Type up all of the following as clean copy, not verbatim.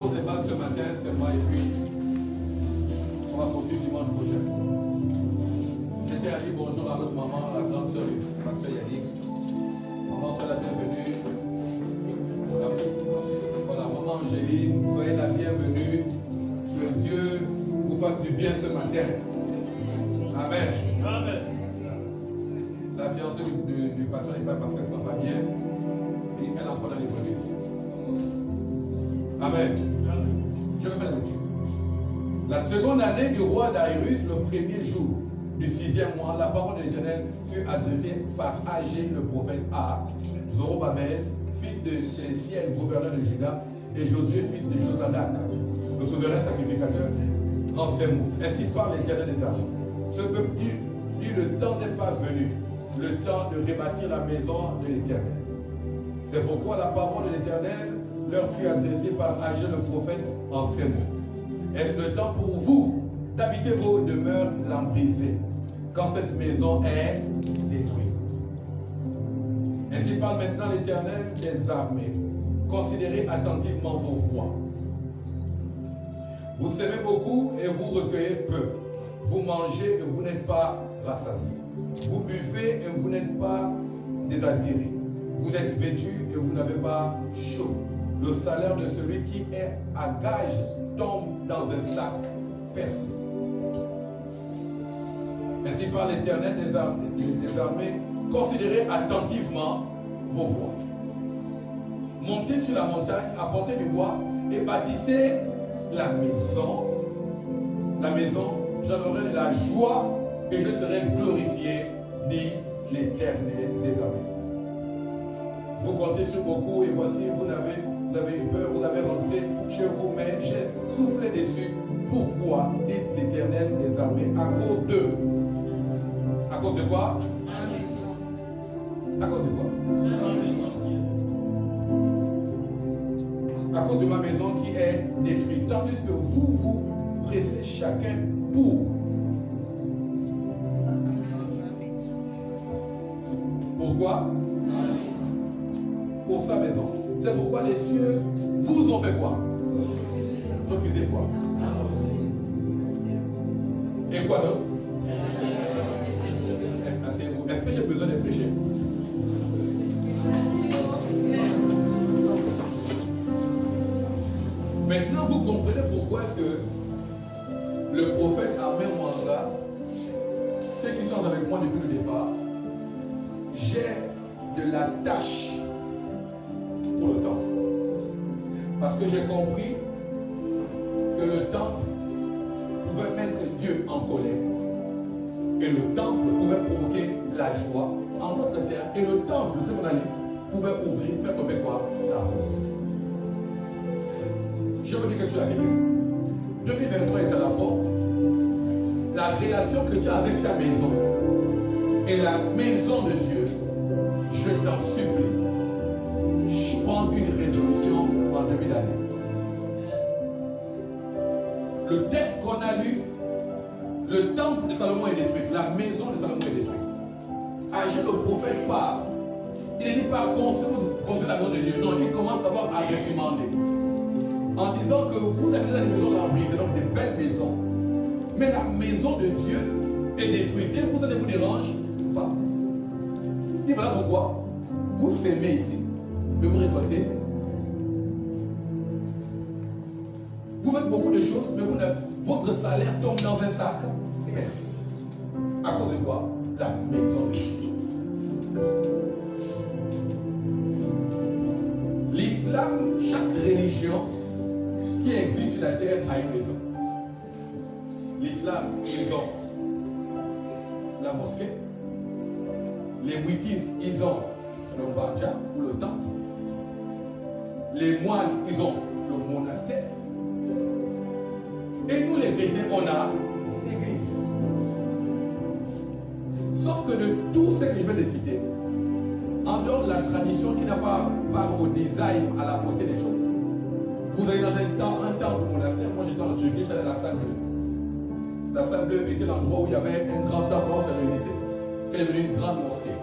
pose les bases ce matin, c'est moi, et puis on va poursuivre dimanche prochain. J'étais à dire bonjour à notre maman, la grande sœur du pasteur Yannick. Maman, soyez la bienvenue. Voilà, maman Angéline, soyez la bienvenue. Que Dieu vous fasse du bien ce matin. Amen. Amen. La fiancée du pasteur n'est pas parce qu'elle s'en va bien. Et elle a encore dans les produits. Amen. Je vais faire la lecture. La seconde année du roi Daïrus, le premier jour du 6e mois, la parole de l'Éternel fut adressée par Agé le prophète à Zorobabel, fils de Séléciel, gouverneur de Juda, et Josué, fils de Josadak, le souverain sacrificateur, en ces mots. Ainsi parle l'Éternel des armées. Ce peuple dit, le temps n'est pas venu, le temps de rebâtir la maison de l'Éternel. C'est pourquoi la parole de l'Éternel leur fut adressée par Agé le prophète en ces mots. Est-ce le temps pour vous d'habiter vos demeures lambrisées quand cette maison est détruite? Ainsi parle maintenant l'Éternel des armées. Considérez attentivement vos voies. Vous semez beaucoup et vous recueillez peu. Vous mangez et vous n'êtes pas rassasiés. Vous buvez et vous n'êtes pas désaltérés. Vous êtes vêtus et vous n'avez pas chaud. Le salaire de celui qui est à gage tombe dans un sac perce. Ainsi parle l'Éternel des armées. Considérez attentivement vos voies. Montez sur la montagne, apportez du bois et bâtissez la maison. La maison, j'en aurai de la joie et je serai glorifié, dit l'Éternel des armées. Vous comptez sur beaucoup et voici, vous avez eu peur, vous avez rentré chez vous, mais j'ai soufflé dessus. Pourquoi, dit l'Éternel des armées? À cause de. À cause de quoi? À cause de quoi? À cause de ma maison qui est détruite. Tandis que vous vous pressez chacun pour. Pourquoi? Pour sa maison. C'est pourquoi les cieux vous ont fait quoi? Refusez quoi? Et quoi d'autre? Asseyez-vous. Est-ce que j'ai besoin de prêcher? Maintenant, vous comprenez pourquoi est-ce que le prophète Armé Mwanga, ceux qui sont avec moi depuis le départ, j'ai de la tâche pour le temple. Parce que j'ai compris que le temple pouvait mettre Dieu en colère. Et le temple pouvait provoquer la joie en notre terre. Et le temple, de mon ami, pouvait ouvrir, faire tomber quoi? La rose. Je veux dire quelque chose à quelqu'un. 2023 est à la porte. La relation que tu as avec ta maison et la maison de Dieu, je t'en supplie, je prends une résolution en début d'année. Le texte qu'on a lu, le temple de Salomon est détruit, la maison de Salomon est détruite. Agé le prophète part. Il ne dit pas construire la maison de Dieu. Non, il commence d'abord à réprimander. En disant que vous avez des maisons lambrisées, donc des belles maisons. Mais la maison de Dieu est détruite. Et vous, ça ne vous dérange pas. Et voilà pourquoi vous s'aimez ici. Mais vous récoltez. Vous faites beaucoup de choses, mais votre salaire tombe dans un sac. Merci. À cause de quoi? La maison de Dieu. L'islam, chaque religion qui existe sur la terre a une maison. L'islam, ils ont la mosquée. Les bouddhistes, ils ont le banja ou le temple. Les moines, ils ont le monastère. Et nous, les chrétiens, on a l'église. Sauf que de tout ce que je vais de citer, en dehors de la tradition qui n'a pas part au design, à la beauté des choses, vous allez dans un temple monastère. Moi, j'étais en Turquie, j'allais à la salle bleue. La salle bleue était l'endroit où il y avait un grand temple où on se réunissait. Elle est devenue une grande mosquée.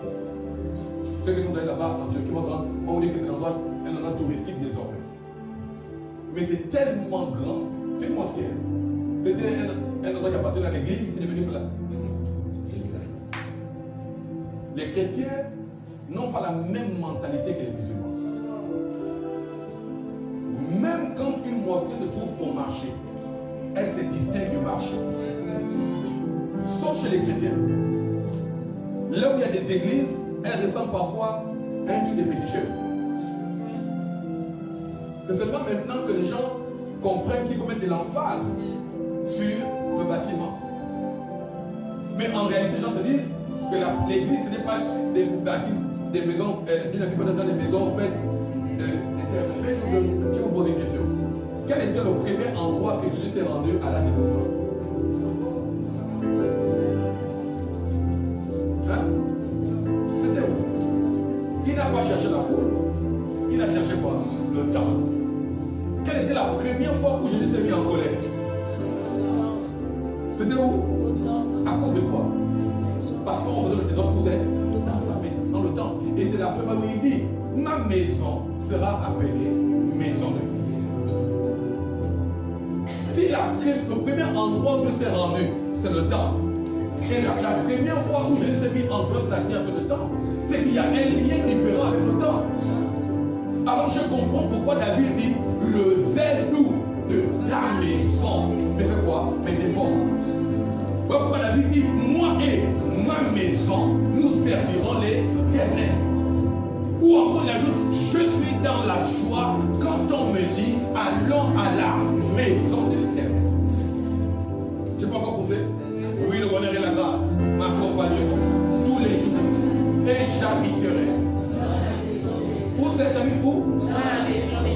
Ceux qui sont allés là-bas en Turquie, on vous dit que c'est un endroit touristique désormais. Mais c'est tellement grand. C'est une mosquée. C'était un endroit qui appartenait à l'église, qui est devenu plat. Les chrétiens n'ont pas la même mentalité que les musulmans. Même quand une mosquée se trouve au marché, elle se distingue du marché. Sauf chez les chrétiens. Là où il y a des églises, elles ressemblent parfois à un truc de féticheur. C'est seulement maintenant que les gens comprennent qu'il faut mettre de l'emphase sur le bâtiment. Mais en réalité, les gens te disent que l'église, ce n'est pas des bâtiments, des maisons, d'une plupart dans des maisons faites de terre. Mais je vais vous poser une question. Quel était le premier endroit que Jésus s'est rendu à l'âge de 12 ans? Hein? C'était où? Il n'a pas cherché la foule. Il a cherché quoi? Le temps. Quelle était la première fois où Jésus s'est mis en colère? C'était où? À cause de quoi? Parce qu'on faisait le maison où c'est? Dans sa maison, dans le temps. Et c'est la première fois où il dit, ma maison sera appelée maison de prière. Si le premier endroit où il s'est rendu, c'est le temps. Et la première fois où Jésus s'est mis en dehors de la terre, c'est le temps. C'est qu'il y a un lien différent avec le temps. Alors je comprends pourquoi David dit, le zèle de ta maison. Mais fais quoi? Mais défends. Pourquoi David dit, moi et ma maison, nous servirons l'Éternel. Ou encore il ajoute, je suis dans la joie quand on me dit, allons à la maison de l'Éternel. Je ne sais pas quoi pousser. Oui, le bonheur et la grâce m'accompagneront tous les jours et j'habiterai. Où c'est habite où?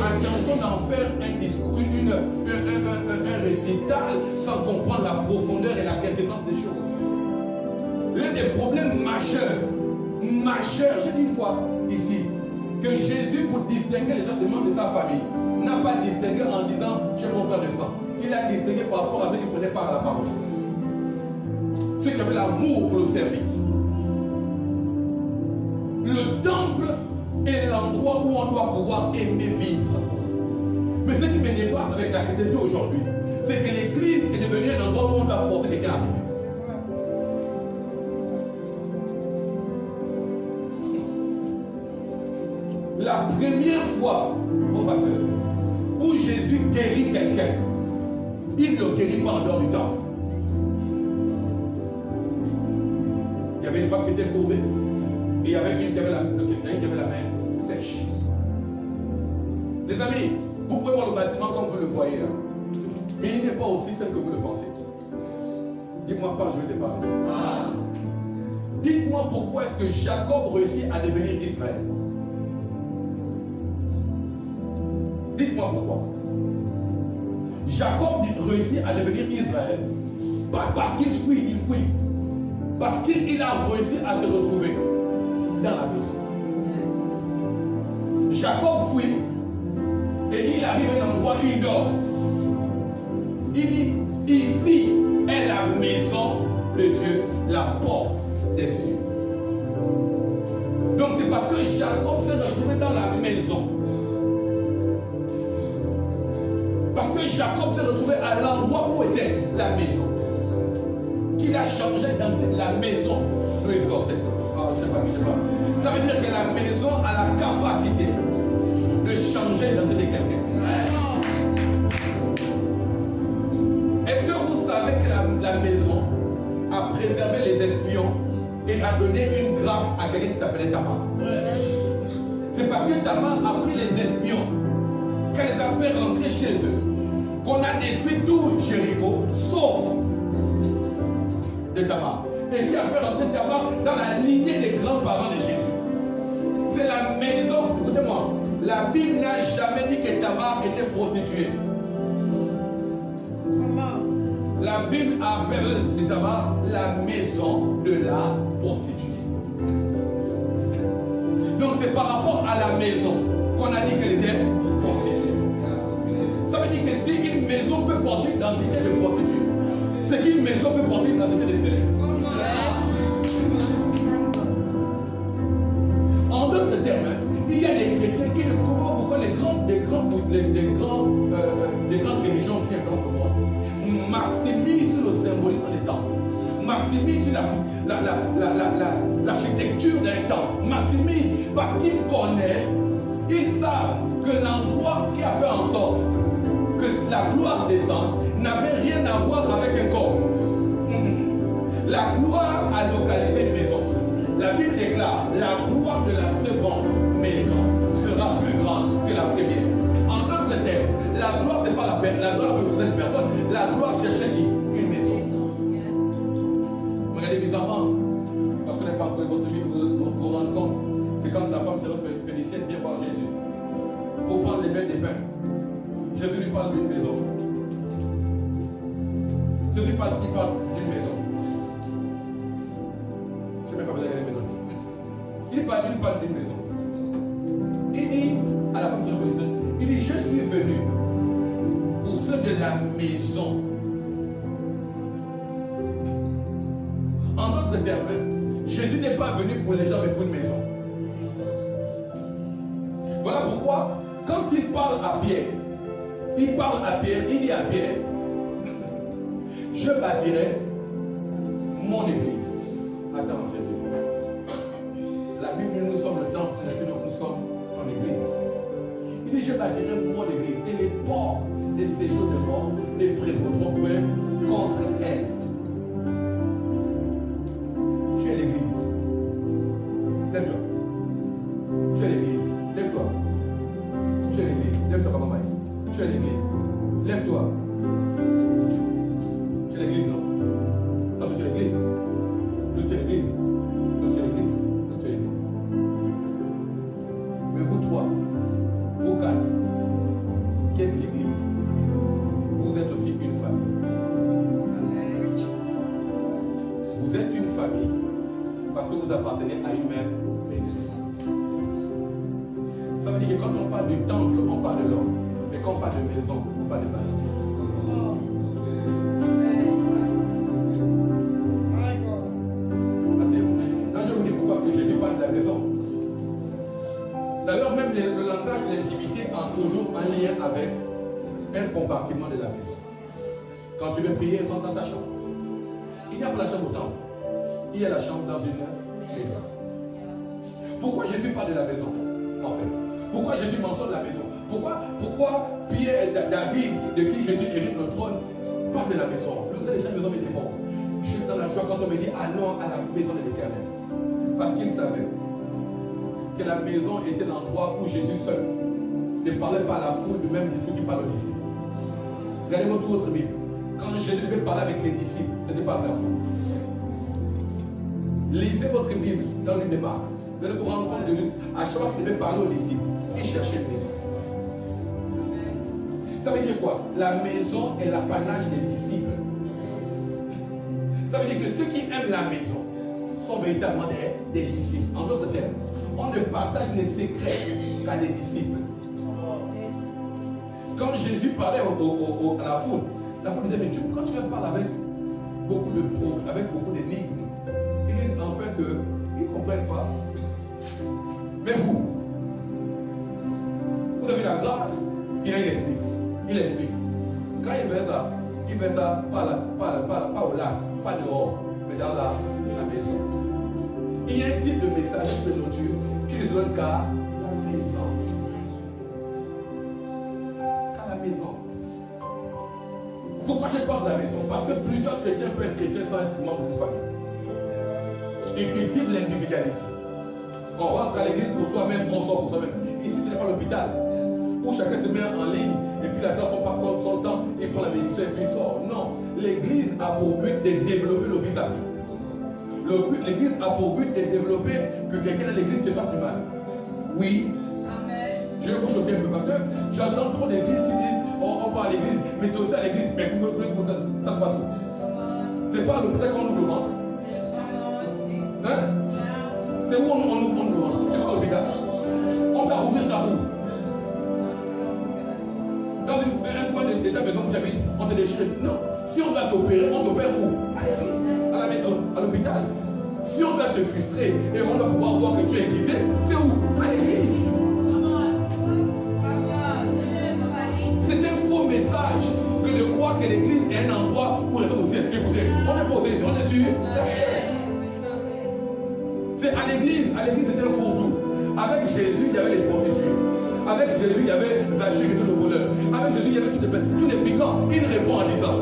Attention d'en faire un discours, un récital sans comprendre la profondeur et la quintessence des choses. L'un des problèmes majeurs, j'ai dit une fois ici, que Jésus, pour distinguer les gens des membres de sa famille, n'a pas distingué en disant tu es mon frère de sang. Il a distingué par rapport à ceux qui prenaient part à la parole. Ceux qui avaient l'amour pour le service. Le temple est l'endroit où on doit pouvoir aimer vivre. Mais ce qui me dépasse avec la chrétienté aujourd'hui, c'est que l'église est devenue un endroit où on doit forcer quelqu'un à vivre. La première fois, mon pasteur, où Jésus guérit quelqu'un, il ne le guérit pas en dehors du temple. Il y avait une femme qui était courbée, et il y avait une qui avait la main sèche. Les amis, vous pouvez voir le bâtiment comme vous le voyez là, mais il n'est pas aussi simple que vous le pensez. Dis-moi pas, je vais te parler. Dites-moi pourquoi est-ce que Jacob réussit à devenir Israël. Dites-moi pourquoi. Jacob réussit à devenir Israël. Pas parce qu'il fuit, il fuit. Parce qu'il a réussi à se retrouver dans la maison. Jacob fuit et il arrive à un endroit où il dort. Il dit, ici est la maison de Dieu, la porte des cieux. Donc c'est parce que Jacob s'est retrouvé dans la maison. Parce que Jacob s'est retrouvé à l'endroit où était la maison. Qu'il a changé dans la maison d'où il sortait. Je sais pas. Ça veut dire que la maison a la capacité de changer l'identité de quelqu'un. Est-ce que vous savez que la maison a préservé les espions et a donné une grâce à quelqu'un qui s'appelait Tamar? C'est parce que Tamar a pris les espions, qu'elle les a fait rentrer chez eux, qu'on a détruit tout Jéricho, sauf de Tamar. Et qui a fait rentrer Tamar dans la lignée des grands-parents de Jésus. C'est la maison, écoutez-moi, la Bible n'a jamais dit que Tamar était prostituée. La Bible appelle Tamar la maison de la prostituée. Donc c'est par rapport à la maison qu'on a dit qu'elle était prostituée. Ça veut dire que si une maison peut porter l'identité de prostituée, c'est qu'une maison peut porter l'identité de céleste. En d'autres termes, il y a des chrétiens qui ne comprennent pas pourquoi les grands des grandes religions qui influencent le monde, maximisent le symbolisme des temples, maximisent l'architecture des temples, maximisent parce qu'ils connaissent, ils savent que l'endroit qui a fait en sorte que la gloire descende n'avait rien à voir avec un corps. La gloire a localisé une maison. La Bible déclare, la gloire de la seconde maison sera plus grande que la première. En d'autres termes, la gloire, c'est pas la peine. La gloire représente une personne. La gloire cherchait une maison. Regardez bizarrement, parce qu'on n'est pas encore votre vie, vous rendre compte que quand la femme phénicienne vient voir Jésus pour prendre les mains des pains, Jésus lui parle d'une maison. Jésus parle d'une maison. Je ne sais même pas besoin d'aller mes notes. Il parle d'une maison. Il dit à la femme phénicienne, il dit, je suis venu pour ceux de la maison. En d'autres termes, Jésus n'est pas venu pour les gens, mais pour une maison. Voilà pourquoi, quand il parle à Pierre, il dit à Pierre, je bâtirai mon église. Attends, Jésus. La Bible, nous sommes le temple, nous sommes en église. Il dit, je bâtirai mon église, et les portes des séjours de mort ne prévaudront point contre elle. Tu es l'église. Lève-toi. Tu es l'église. Lève-toi. Tu es l'église. Lève-toi, papa Mike. Tu es l'église. Lève-toi. Tu es l'église, non? Non, tu es l'église. Tu es l'église. Tu es l'église. Tu es l'église. Mais vous trois, vous quatre, qui êtes l'église, vous êtes aussi une famille. Vous êtes une famille parce que vous appartenez à une même maison. Ça veut dire que quand on parle du temple, on parle de l'homme. Mais quand on parle de maison, on parle de bâtisse. Là, je vous dis pourquoi, parce que Jésus parle de la maison. D'ailleurs, même le langage de l'intimité a toujours un lien avec un compartiment de la maison. Quand tu veux prier, rentre dans ta chambre. Il n'y a pas la chambre au temple. Il y a la chambre dans une maison. Pourquoi Jésus parle de la maison, en fait? Pourquoi Jésus mentionne la maison? Pourquoi Pierre et David, de qui Jésus hérite le trône, parlent de la maison? Vous avez déjà maison me défendre. Je suis dans la joie quand on me dit allons à la maison de l'Éternel. Parce qu'il savait que la maison était l'endroit où Jésus seul ne parlait pas à la foule, mais même des ceux qui parlent aux disciples. Regardez votre Bible. Quand Jésus devait parler avec les disciples, ce n'était pas avec la foule. Lisez votre Bible dans le livre de Marc. Vous allez vous rendre compte de lui. À chaque fois qu'il devait parler aux disciples, il cherchait une maison. Ça veut dire quoi? La maison est l'apanage des disciples. Ça veut dire que ceux qui aiment la maison sont véritablement des disciples. En d'autres termes, on ne partage les secrets qu'à des disciples. Quand Jésus parlait à la foule disait, mais quand tu parles avec beaucoup de pauvres, avec beaucoup d'énigmes, ils disent en fait qu'ils ne comprennent pas. Mais vous avez la grâce. Il explique. Il explique. Quand il fait ça pas au lac, pas dehors, mais dans la maison. Il y a un type de message de nourriture qui ne se donne qu'à la maison. Qu'à la maison. Pourquoi je parle de la maison? Parce que plusieurs chrétiens peuvent être chrétiens sans être membre d'une famille. Ils cultivent l'individualisme. On rentre à l'église pour soi-même, on sort pour soi-même. Ici, ce n'est pas l'hôpital où chacun se met en ligne et puis la personne part son temps, il prend la bénédiction et puis il sort. Non, l'église a pour but de développer le vis-à-vis. L'église a pour but de développer que quelqu'un dans l'église te fasse du mal. Oui. Amen. Je vais vous choquer un peu parce que j'entends trop d'églises qui disent on va à l'église, mais c'est aussi à l'église. Mais vous voulez que ça se passe où? C'est pas à l'hôpital qu'on ouvre le ventre. Hein? C'est où on ouvre le ventre? C'est pas l'hôpital. On va ouvrir ça où? Dans un coin de ta maison où tu habites, on te déchire. Non. Si on doit t'opérer, on t'opère où? À l'église, à la maison, à l'hôpital. Si on doit te frustrer et on doit pouvoir voir que tu es aiguisé, c'est où? À l'église. C'est un faux message. que l'église est un endroit où les gens aussi écoutez. On n'est pas aux églises, on est sûr. C'est à l'église c'était un fourre-tout. Avec Jésus, il y avait les prostituées. Avec Jésus, il y avait Zachée qui était le voleur. Avec Jésus, il y avait tous les piquants. Il répond en disant,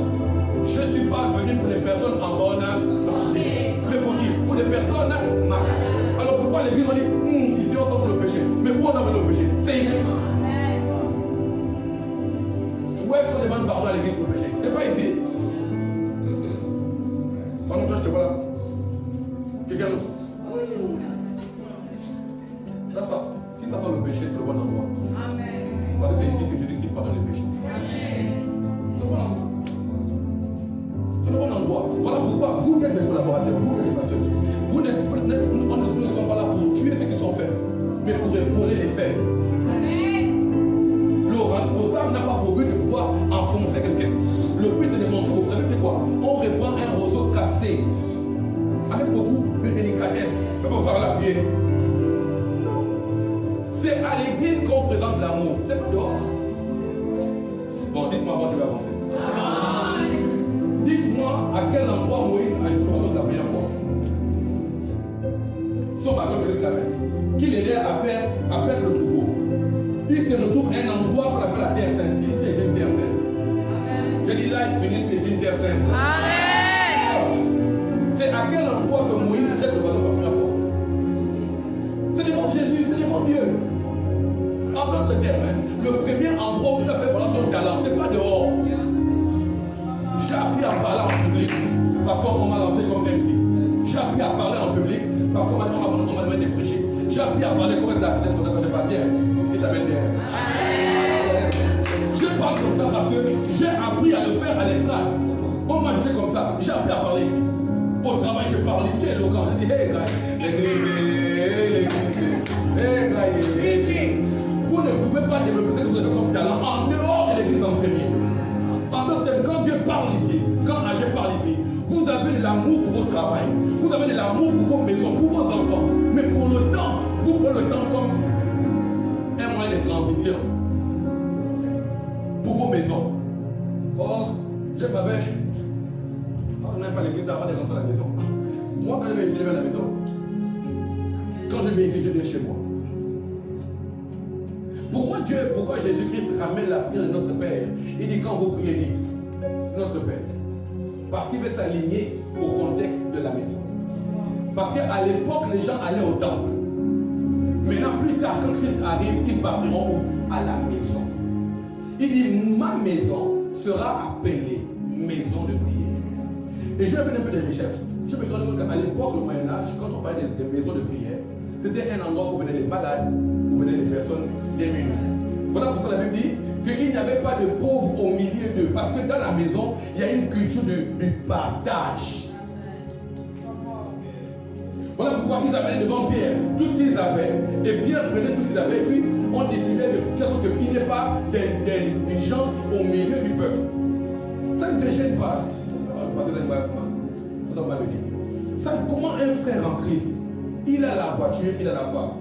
je ne suis pas venu pour les personnes en bonne santé. Mais pour qui? Pour les personnes malades. Alors pourquoi l'église on dit, ici on sort le péché. Mais où on a le péché? C'est ici. Où est-ce qu'on demande pardon à l'église pour le péché? C'est pas ici. Pendant que je te vois là. Quelqu'un d'autre? Si ça sent le péché, c'est le bon endroit. Amen. Parce que c'est ici que Jésus-Christ pardonne les péchés. C'est le bon endroit. C'est le bon endroit. Voilà pourquoi vous êtes mes collaborateurs, vous êtes les pasteurs. On ne sommes pas là pour tuer ceux qui sont faibles, mais pour épauler les faibles. Le responsable n'a pas pour but de pouvoir enfoncer quelqu'un. Le but c'est de montrer que vous avez dit quoi? On reprend un roseau cassé avec beaucoup de délicatesse. On peut parler à pied. C'est à l'église qu'on présente l'amour. C'est pas dehors. Bon, dites-moi, moi je vais avancer. Dites-moi à quel endroit Moïse a joué le la première fois. Son bâton de l'esclavage. Qui l'aidait à faire le troupeau. Il se retrouve un endroit qu'on appelle la terre sainte. Ici c'est une terre sainte. Je dis là, c'est une terre sainte. Amen. C'est à quel endroit que Moïse jette le bâton pour la première fois. C'est devant Jésus, c'est devant Dieu. En d'autres termes, le premier endroit où tu as fait voilà ton talent, ce n'est pas dehors. J'ai appris à parler en public parce qu'on m'a lancé comme MC. J'ai appris à parler en public parce qu'on m'a demandé de prêcher. J'ai appris à parler comme la fenêtre quand je parle bien. Il t'amène bien. Je parle comme ça parce que j'ai appris à le faire à l'estrade. On m'a jeté comme ça. J'ai appris à parler ici. Au travail, je parle. Tu es éloquent. Je dis, hey, guys, vous ne pouvez pas développer ce que vous avez comme talent en dehors de l'église en premier. En d'autres termes, quand Dieu parle ici, quand Agé parle ici, vous avez de l'amour pour votre travail, vous avez de l'amour pour vos maisons, pour vos enfants. Mais pour le temps, vous prenez le temps comme un moyen de transition pour vos maisons. Or, je m'avais. On n'aime pas l'église avant de rentrer à la maison. Moi, quand je vais ici, je vais à la maison. Quand je viens ici, je viens chez moi. Pourquoi Jésus-Christ ramène la prière de notre Père? Il dit quand vous priez, dites notre Père. Parce qu'il veut s'aligner au contexte de la maison. Parce qu'à l'époque, les gens allaient au temple. Maintenant, plus tard, quand Christ arrive, ils partiront où? À la maison. Il dit ma maison sera appelée maison de prière. Et je vais faire un peu de recherche. Je me suis rendu compte qu'à l'époque, au Moyen-Âge, quand on parlait des maisons de prière, c'était un endroit où venaient les malades, où venaient les personnes démunies. Voilà pourquoi la Bible dit qu'il n'y avait pas de pauvres au milieu d'eux. Parce que dans la maison, il y a une culture du partage. Voilà pourquoi ils amenaient devant Pierre tout ce qu'ils avaient. Et Pierre prenait tout ce qu'ils avaient. Et puis on décidait de telle sorte qu'il n'y ait pas des gens au milieu du peuple. Ça ne te gêne pas. Ça doit pas venir. Comment un frère en Christ, il a la voiture, il a la femme.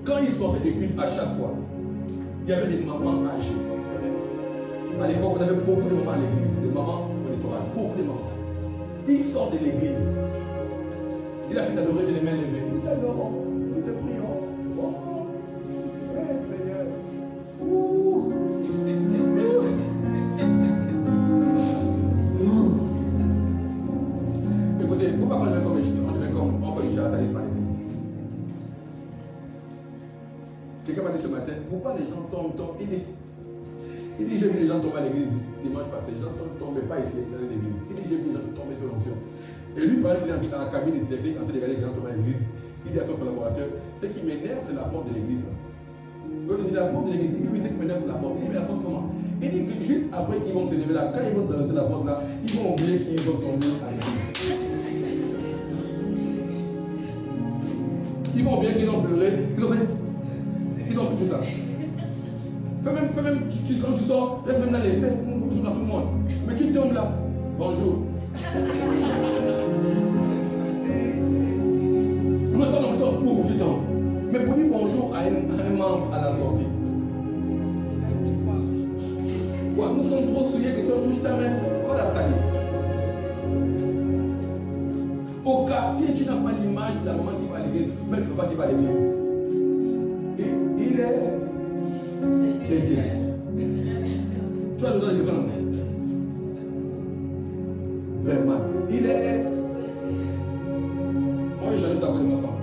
Quand il sortait des cultes à chaque fois, il y avait des mamans âgées. À l'époque, on avait beaucoup de mamans à l'église, des mamans monitorages, beaucoup de mamans. Il sort de l'église. Il a fait d'adorer les mains levées. Nous t'adorons, nous te prions. Oh, Seigneur. Ouh. Écoutez, il ne faut pas qu'on devait comme on fait une charlatanisme à l'église. Quelqu'un m'a dit ce matin, pourquoi les gens tombent? Il dit, j'ai vu les gens tomber à l'église dimanche passé. Les gens ne tombaient pas ici dans l'église. Il dit, j'ai vu les gens tomber sur l'onction. Et lui, par exemple, il est dans la cabine de technique en train de regarder les gens tomber à l'église. Il dit à son collaborateur, ce qui m'énerve, c'est la porte de l'église. Donc il dit, la porte de l'église. Il dit, oui, ce qui m'énerve, c'est la porte. Il dit, mais la porte comment? Il dit que juste après qu'ils vont se lever là, quand ils vont traverser la porte là, ils vont oublier qu'ils vont tomber à l'église. Ils vont oublier qu'ils ont pleuré. Ils ont fait tout ça. Fais même quand tu sors, laisse même dans les faits, bonjour à tout le monde. Mais tu tombes là, bonjour. Nous sommes pour du temps. Mais pour dire bonjour à un membre à la sortie. Ouais, nous sommes trop souillées, que si on touche ta main, on va la salir. Au quartier, tu n'as pas l'image de la maman qui va à l'église, même le papa qui va à l'église. Et il est chrétien. Tu as besoin de gens. Vraiment. Il est. Moi, j'ai changé ça avec ma femme.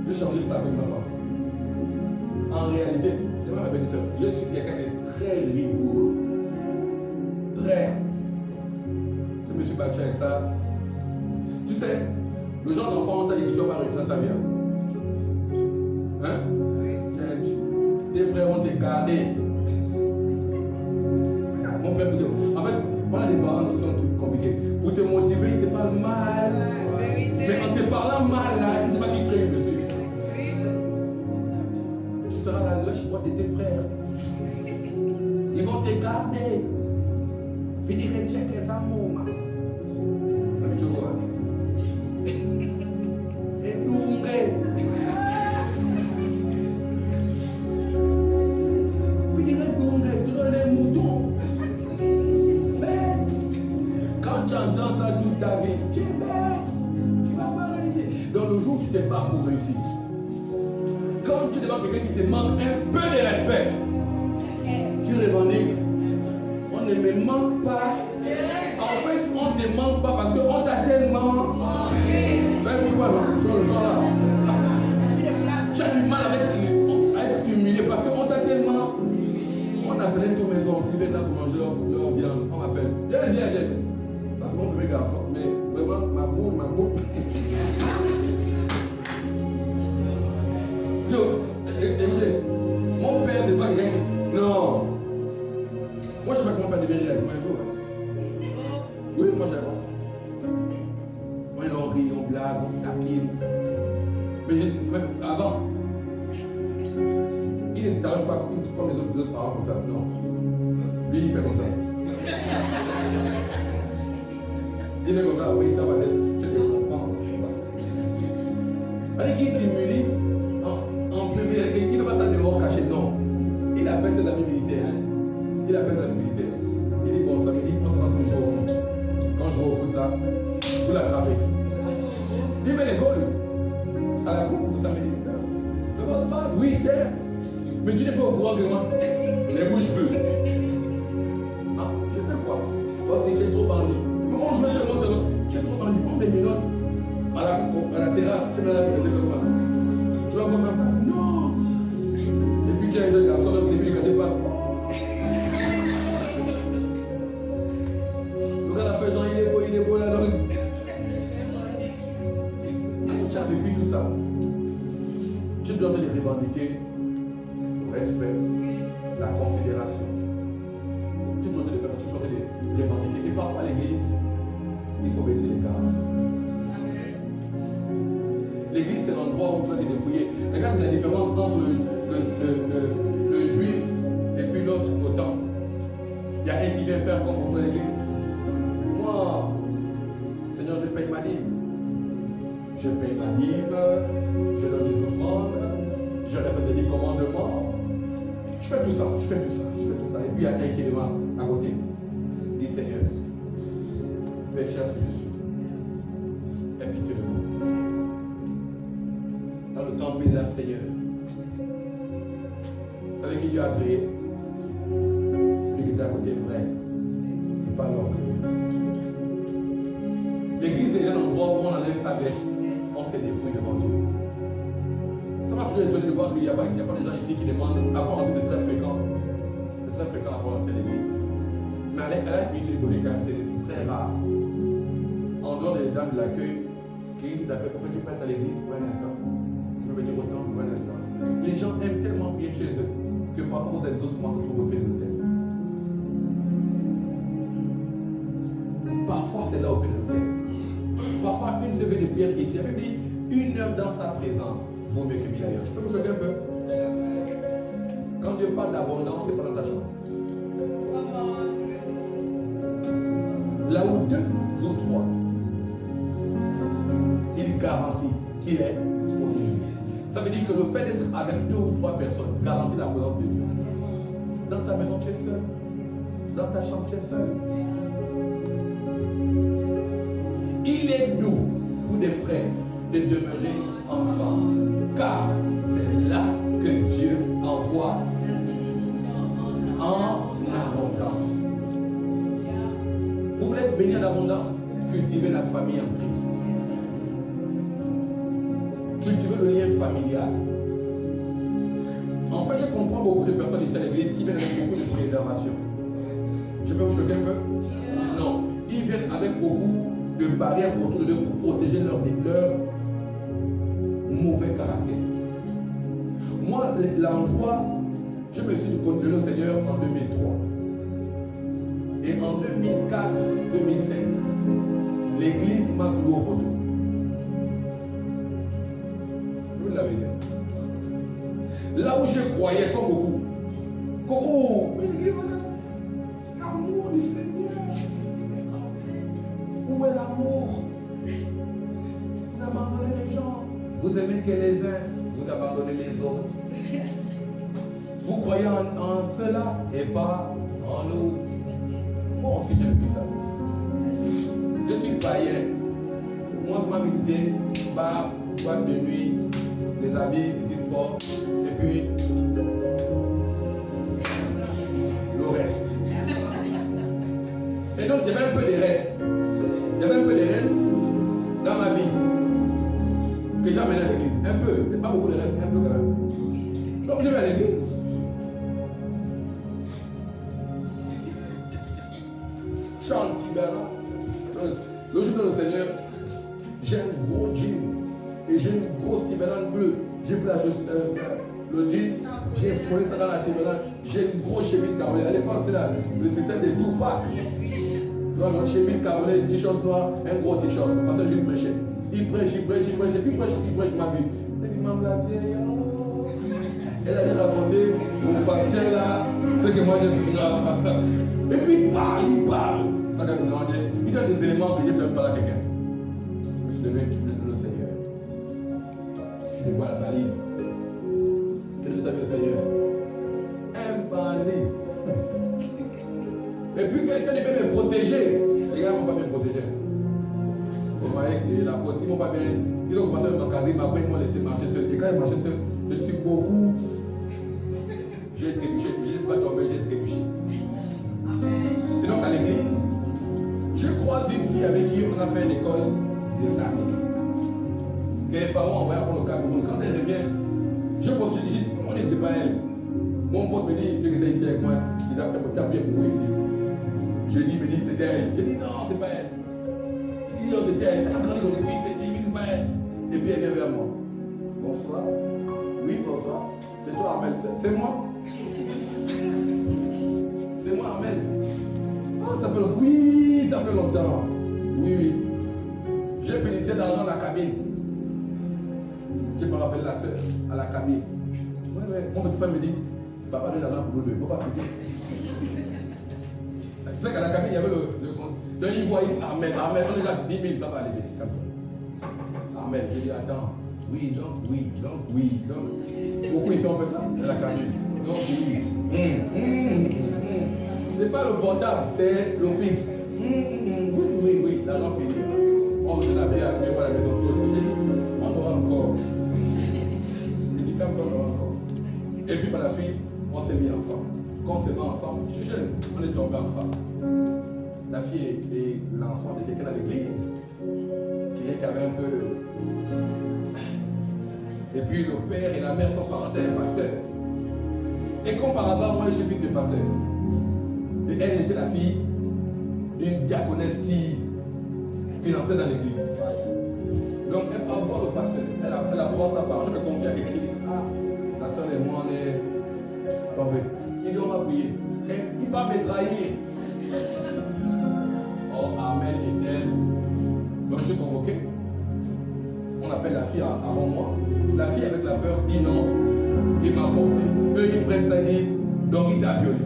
J'ai changé ça avec ma femme. En réalité, je vais m'appeler ça. Je suis quelqu'un de très rigoureux. Très. Je me suis battu avec ça. Tu sais, le genre d'enfant, on t'a dit que tu vas pas réussir dans ta vie. Hein? Tes frères vont te garder. Mon père peut dire, en fait, on a des parents qui sont compliqués. Pour te motiver, ils te parlent mal. Mais en te parlant mal, là, ils ne savent pas qui crée une mesure. Tu seras la lâche droite de tes frères. Ils vont te garder. Finir de checker les amours. Ça veut dire quoi? Et d'ouvrir. Oui, il est d'ouvrir. Tu donnes les moutons. Bête. Quand tu entends ça toute ta vie, tu es bête. Tu ne vas pas réussir. Donc le jour où tu te bats pour réussir, quand tu demandes quelqu'un qui te manque un peu de respect, tu revendiques. On ne me manque pas. En fait, on ne te manque pas parce qu'on t'a tellement. Tu vois, tu vois le temps là. Tu as du mal à être humilié parce qu'on t'a tellement. On appelait tous mes oncles qui viennent là pour manger leur viande. On m'appelle. Viens. Ça c'est mon premier garçon. Mais vraiment, ma boule. Écoutez, mon père c'est pas quelqu'un. Non. Moi je sais pas comment mon père devient avec moi un jour. Oui, moi j'aime. Moi on rit, on blague, on taquine. Mais même avant, il ne t'arrange pas comme les autres parents comme ça. Non. Lui il fait comme ça. Il fait comme ça, oui, dans ma tête. Je te comprends. Allez, qui t'humilie en public, il ne fait pas ça dehors caché, non. Il appelle ses amis militaires. Il dit bon, samedi, on se rend tous les jours au foot. Quand je joue au foot là, vous l'attrapez. Il met les goals à la coupe pour samedi. Le boss passe, oui, tiens. Mais tu n'es pas au courant que moi. Les bouches bleues. Ah, je fais quoi? Parce que tu es trop bandit. Mais on joue le monde, tu es trop bandit. On met mes notes à la terrasse. Tu mets la bibliothèque. Tu vas pas faire ça? Non. Et puis tu es un jeune garçon, là, les filles quand tu passes. Il est beau là, donc. Tu as vécu tout ça. Tu dois te revendiquer le respect, la considération. Tu dois te le faire, tu dois te le revendiquer. Et parfois à l'église, il faut baisser les gardes. L'église, c'est l'endroit où tu dois te débrouiller. Regarde la différence entre le juif et puis l'autre au temple. Il y a un qui vient faire comme pour l'église. Moi, Seigneur, je paye ma dîme. Je paye ma dîme, je donne des offrandes, je répète des commandements. Je fais tout ça. Et puis il y a un qui est devant à côté. Il dit Seigneur, fais cher que je suis. Invite-le nous. Dans le temple, il est là, Seigneur. Vous savez qui Dieu a créé? Celui qui était à côté vrai. Et pas l'orgueil. L'église est un endroit où on enlève sa veste, on se dépouille devant Dieu. Ça m'a toujours étonné de voir qu'il n'y a pas des gens ici qui demandent à part entrer, c'est très fréquent. C'est très fréquent à part entrer l'église. Mais à la spiritualité du Covid, c'est très rare. En dehors des dames de l'accueil, qui t'appellent, en fait, tu peux être à l'église pour un instant. Tu peux venir au temple pour un instant. Les gens aiment tellement prier chez eux que parfois des autres commencent à trouver au pied de l'autel. Parfois c'est là au pied de l'autel. Parfois, une semaine de prière ici, même dit 1 heure dans sa présence, vaut mieux que 1000 ailleurs. Je peux vous choquer un peu? Quand Dieu parle d'abondance, c'est pas dans ta chambre. Là où 2 ou 3, il garantit qu'il est au milieu. Ça veut dire que le fait d'être avec 2 ou 3 personnes garantit la présence de Dieu. Dans ta maison, tu es seul. Dans ta chambre, tu es seul. Il est doux pour des frères de demeurer ensemble, car c'est là que Dieu envoie en abondance. Vous voulez être béni en abondance? Cultivez la famille en Christ. Cultivez le lien familial. En fait, je comprends beaucoup de personnes ici à l'église qui viennent avec beaucoup de préservation. Je peux vous choquer un peu? Non. Ils viennent avec beaucoup de barrières autour d'eux pour protéger leur mauvais caractère. Moi, l'endroit, je me suis conduit au Seigneur en 2003. Et en 2004-2005, l'église m'a cloué au poteau. Vous l'avez dit. Là où je croyais, comme beaucoup, mais l'église, l'amour du Seigneur. Où est l'amour? Vous abandonnez les gens. Vous aimez que les uns, vous abandonnez les autres. Vous croyez en cela et pas en nous. Moi aussi, j'ai vu ça. Je suis païen. Moi, je m'ai visité bar, boîte de nuit, les habits, les sports, et puis le reste. Et donc, il y avait un peu de reste. Il y avait un peu de reste dans ma vie que j'ai amené à l'église. Un peu, mais pas beaucoup de reste, un peu quand même. Donc, je vais à l'église. Chante Tibera. Le jour de le Seigneur, j'ai un gros jean et j'ai une grosse Tibera bleue. J'ai pris le jean, j'ai fourré ça dans la Tibera. J'ai une grosse chemise carolée. À l'époque, c'était le système des Tupac. Donc, une chemise carolée, un t-shirt noir, un gros t-shirt. De toute façon, je prêchais. Il prêche, et puis il prêche ma vie. Et puis, maman, la vieille, elle allait raconter au pasteur là, ce que moi j'ai fait là. Et puis il parle. Ça, il donne des éléments que je ne peux pas à quelqu'un. Je suis levé, le Seigneur. Je dévoile la valise. Je dis au Seigneur. Emballé. Et puis quelqu'un devait me protéger. Les gars ne m'ont pas bien protégé. Vous voyez que la côte, ils m'ont pas bien. Ils ont commencé à m'encadrer, mais après ils m'ont laissé marcher seul. Et quand ils marchaient seul, je suis beaucoup. J'ai trébuché. Je ne suis pas tombé, j'ai trébuché. Et donc à l'église, je croise une fille avec qui on a fait l'école des amis. Que les parents ont envoyé pour le Cameroun. Quand elle revient, je postule, je dis, on n'est pas elle. Mon pote me dit, tu étais ici avec moi, il a appelé pour ici. Je dis, me dit, c'était elle. Je dis, non, c'est pas elle. Il dit, non, c'était elle. T'as grandi dans l'église, c'est pas elle. Et puis elle vient vers moi. Bonsoir. Oui, bonsoir. C'est toi, Ahmed. C'est moi. C'est moi, Ahmed. Ah, ça fait longtemps. Oui, ça fait longtemps. Oui. J'ai félicité d'argent à la cabine. J'ai pas rappelé la soeur à la cabine. Ouais. Mon petit frère me dit, papa donne l'argent pour nous deux. Il ne faut pas fouiller. Tu sais qu'à la cabine, il y avait le compte. Donc il voit, il dit, Ahmed, on est déjà 10 000, ça va aller. Calme-toi. Ahmed, je dis, attends. Oui. Beaucoup ici ont fait ça à la cabine. Donc oui. C'est pas le portable, c'est le fixe. Oui, l'argent fini. On vous a appelé à Dieu pour la maison aussi. On aura encore. Je dis, calme-toi, on aura encore. Et puis par la suite, on s'est mis ensemble. Quand on s'est mis ensemble, je suis jeune, on est tombés ensemble. La fille et l'enfant de quelqu'un à l'église, qui avait un peu. Et puis le père et la mère sont parentales, pasteurs. Et comme par hasard, moi je suis fils de pasteur. Et elle était la fille d'une diaconesse qui finançait dans l'église. Donc elle va voir le pasteur. Elle a voir sa part. Je me confie à quelqu'un qui dit, la soeur et moi on est tombés. Il dit on va prier. Il va me trahir. Oh, Amen est-elle. Donc je suis convoqué. On appelle la fille avant moi. La fille avec la peur dit non. Il m'a forcé. Eux ils prennent ça et disent, donc il t'a violé.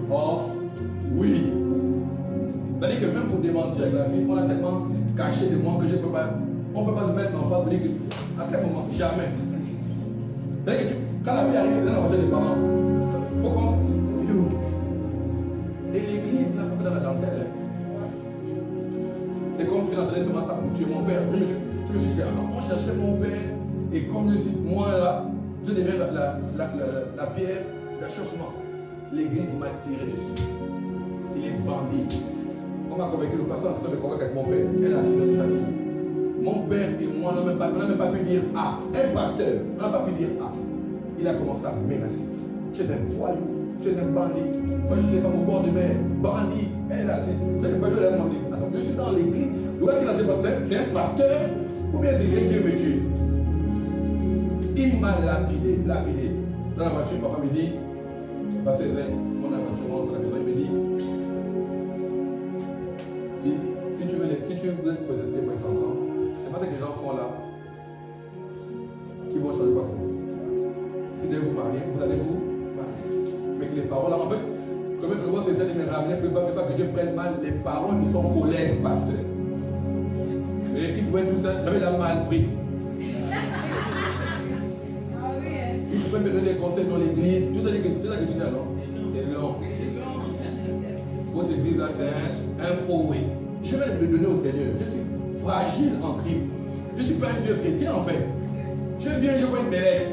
Or, oui. C'est-à-dire que même pour démentir avec la fille, on a tellement caché de moi que je ne peux pas. On ne peut pas se mettre en face pour dire que, à quel moment, jamais. C'est-à-dire que quand Quand la fille arrive, c'est dans la voiture des parents. Pourquoi? Et l'église n'a pas fait dans la dentelle. C'est comme si l'entraîneur commence à tuer mon père. Je me suis dit, alors, on cherchait mon père, et comme je suis moi là, je deviens la pierre d'achoppement. L'église m'a tiré dessus. Il est bandit. On m'a convaincu, le pasteur en train de convaincre avec mon père. Elle a assis dans le châssis. Mon père et moi, on n'a même pas pu dire A. Un pasteur, on n'a pas pu dire A. Il a commencé à menacer. Tu es un voyou, tu es un bandit. Moi, je suis femme au bord de mer. Bandit. Elle a assis. Je n'ai pas vu la demande. Attends, je suis dans l'église. Le gars qui l'a dit, c'est un pasteur ou bien c'est quelqu'un qui veut me tuer. Il m'a lapidé. Dans la voiture, papa me dit, pasteur Zen, on a la voiture, on fait la maison, il me dit, si tu veux être protesté pour être ensemble, c'est pas ce que les gens font là qui vont changer quoi que ce soit. Si vous vous mariez, vous allez vous marier. Mais que les parents là, en fait, comme je vois ces de me ramener plus bas, que je prenne mal, les parents ils sont collègues, pasteur. Et ils pouvaient tout ça, j'avais la mal pris. Ils pouvaient me donner des conseils dans l'église, tout ça que tu dis là, non? C'est long. Votre église là, c'est un faux oui. Je vais le donner au Seigneur. Je suis fragile en Christ. Je ne suis pas un vieux chrétien en fait. Je viens, je vois une bellette.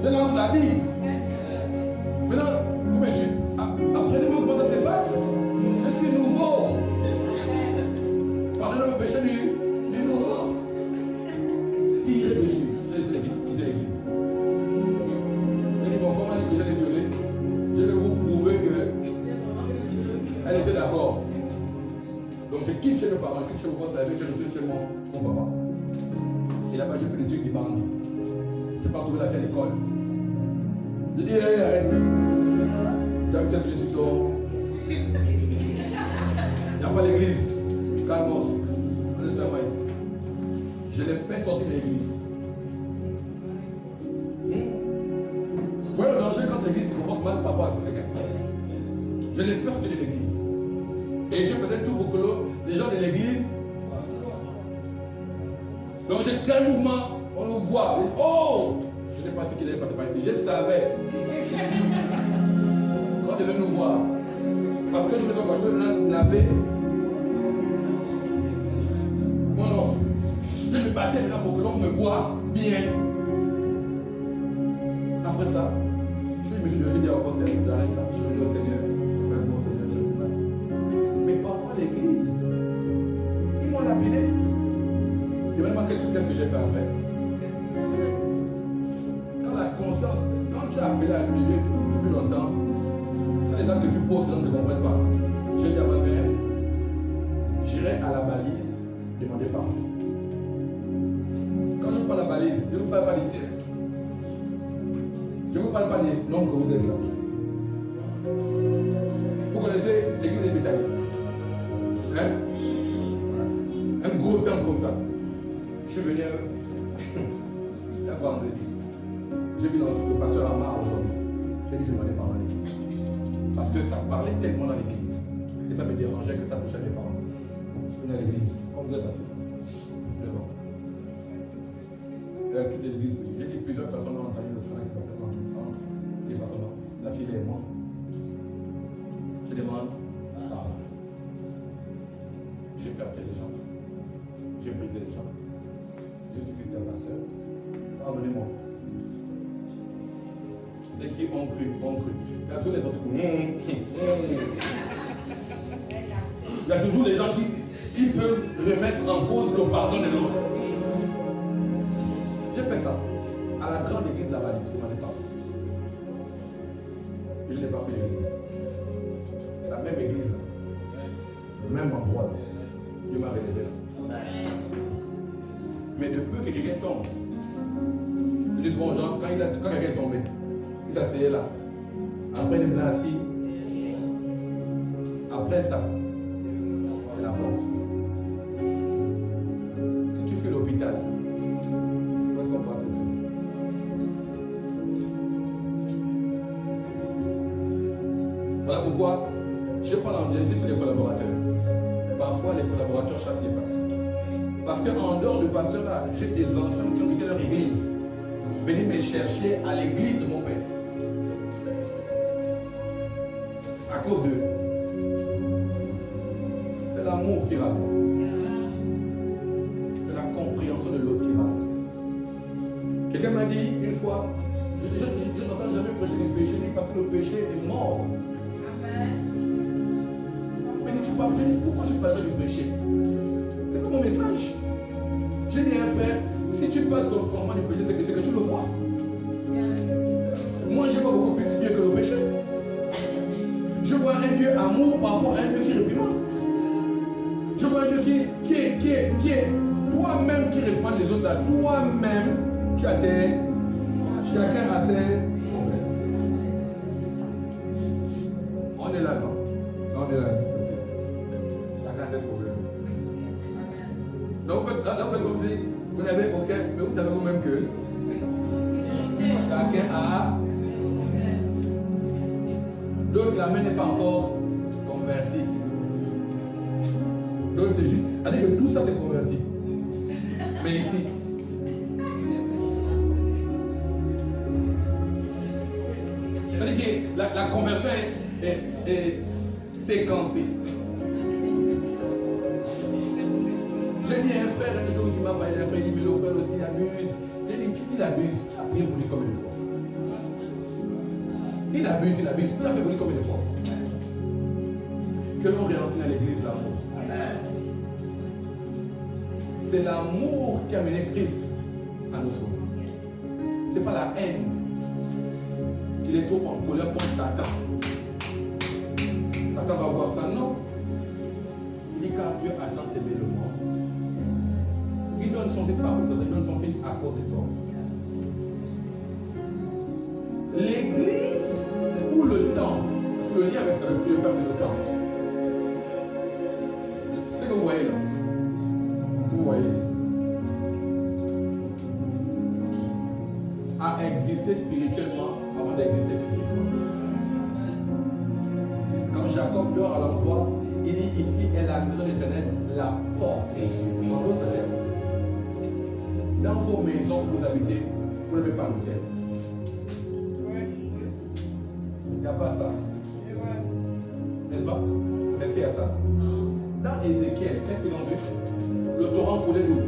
Je lance la Bible. Maintenant, comment je suis? Apprenez-moi comment ça se passe. Je suis nouveau. Pardonnez mon péché du nouveau. Tirez dessus. J'ai quitté l'église. J'ai dit, bon, comment elle dit que je l'ai violée? Je vais vous prouver qu'elle était d'accord. Donc je quitte chez mes parents, je quitte chez mon boss, chez mon papa. Et là-bas, je fais des trucs des bandits. Je pars trouver la fille à l'école. Je dis, hey, arrête. D'habitude, je dis, dehors. Il n'y a pas l'église. Calmos. On est là ici. Je l'ai fait sortir de l'église. Vous voyez le danger quand l'église se comporte mal par rapport à quelqu'un. Je l'ai fait sortir de l'église. Et je faisais tout pour que les gens de l'église. Donc j'ai créé un mouvement, on nous voit. Oh! Je n'ai pas su qu'il allait passer par ici. Je savais. Quand on devait nous voir. Parce que je ne veux pas, je veux laver. Non. Je me battais maintenant pour que l'on me voit bien. Après ça, je me suis dit, oh, j'arrête ça. Je suis venu au Seigneur. Au Seigneur, je me bats. Mais parfois l'église, ils m'ont lapidé. Et même qu'est-ce que j'ai fait après? Quand la conscience, quand tu as appelé à lui depuis longtemps, quand les actes que tu poses, les gens ne te comprennent pas. Je dis à ma mère, j'irai à la balise demander pardon. Quand je parle à la balise, je ne vous parle pas d'ici. Je ne vous parle pas des noms que vous êtes là. Vous connaissez l'église des Béthanie? Hein? Un gros temple comme ça. Je suis venu un vendredi. J'ai vu le pasteur Amar aujourd'hui. J'ai dit, je m'en ai parlé à l'église. Parce que ça parlait tellement dans l'église. Et ça me dérangeait que ça touchait mes parents. Je suis venu à l'église. Comme vous êtes assis. Devant. Toute l'église. J'ai dit plusieurs personnes ont entendu le frère qui passait dans tout le temps. Les personnes, la fille et moi. Je demande, pardon. J'ai perdu les gens. J'ai brisé les gens. Je suis fils d'un pasteur. Pardonnez-moi. Ceux qui ont cru, ont cru. Il y a tous les gens qui il y a toujours des gens qui peuvent remettre en cause le pardon de l'autre. J'ai fait ça à la grande église de la Valise, je m'en ai pas. Et je n'ai pas fait l'église. La même église, le même endroit là. Dieu m'a révélé là. Mais de peu que quelqu'un tombe, je dis souvent aux gens, quand quelqu'un est tombé, il s'asseyait là. Après, il est assis. Après ça, c'est la mort. Si tu fais l'hôpital, où est-ce qu'on pourra te dire? Voilà pourquoi je parle en direct sur les collaborateurs. Parfois, les collaborateurs chassent les patients. Parce qu'en dehors du pastorat, j'ai des anciens qui ont quitté leur église. Venez me chercher à l'église de mon père. À cause d'eux. C'est l'amour qui ramène. C'est la compréhension de l'autre qui ramène. Quelqu'un m'a dit une fois, je n'entends jamais prêcher du péché parce que le péché est mort. Mais tu parles, je dis, pourquoi je parle du péché? C'est pas mon message. J'ai dit à un frère, si tu parles complètement du péché, c'est que tu le vois. Moi, je vois beaucoup plus Dieu que le péché. Je vois un Dieu amour par rapport à un Dieu qui réprimande. Je vois un Dieu qui est toi-même qui réprimande les autres là. Toi-même, tu as tes. Chacun a ses promesses. On est là, non? On est là. Chacun a ses problèmes. Donc, là, vous faites comme si vous n'avez aucun, mais vous savez vous-même que chacun a. D'autres, la main n'est pas encore convertie. D'autres, c'est juste. C'est-à-dire que tout ça, c'est converti. Mais ici. C'est-à-dire que la conversion est séquencée. J'ai dit à un frère un jour qui m'a parlé, un frère, il dit, mais le frère aussi, il abuse. J'ai dit, il abuse. Tu as prié pour lui comme une fois. Il abuse. Tu as prié pour lui comme une fois. Que l'on réenseigne à l'église l'amour. C'est l'amour qui a mené Christ à nous sauver. Ce n'est pas la haine. Il est trop en colère contre Satan. Satan va voir ça, non. Il dit car Dieu a tant aimé le monde. Il donne son fils par contre, il donne son fils à cause des hommes. L'église ou le temps, parce que le lien avec ce que je vais faire, c'est le temps. C'est ce que vous voyez là. Vous voyez ici. A existé spirituellement avant d'exister physiquement. Quand Jacob dort à l'endroit, il dit ici est la maison éternelle, la porte. En d'autres termes, dans vos maisons où vous habitez, vous n'avez pas l'hôtel. Il n'y a pas ça. N'est-ce pas? Est-ce qu'il y a ça? Dans Ézéchiel, qu'est-ce qu'ils ont vu? Le torrent coulait d'eau.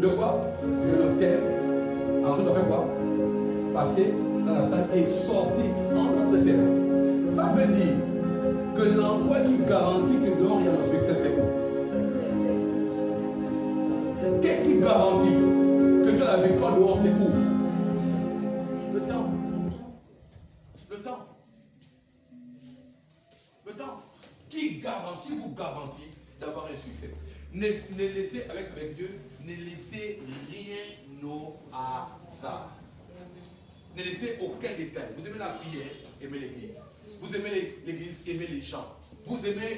De quoi? De l'hôtel. Ensuite, on fait quoi? Passer dans la salle et sortir en d'autres termes. Ça veut dire que l'endroit qui garantit que dehors il y a le succès, c'est où? Qu'est-ce qui garantit que tu as la victoire dehors, c'est où? Le temps. Le temps. Le temps. Qui vous garantit d'avoir un succès? Ne laissez, avec Dieu, ne laissez rien au hasard. Ne laissez aucun détail. Vous aimez la prière, aimez l'église. Vous aimez l'église, aimez les chants. Vous aimez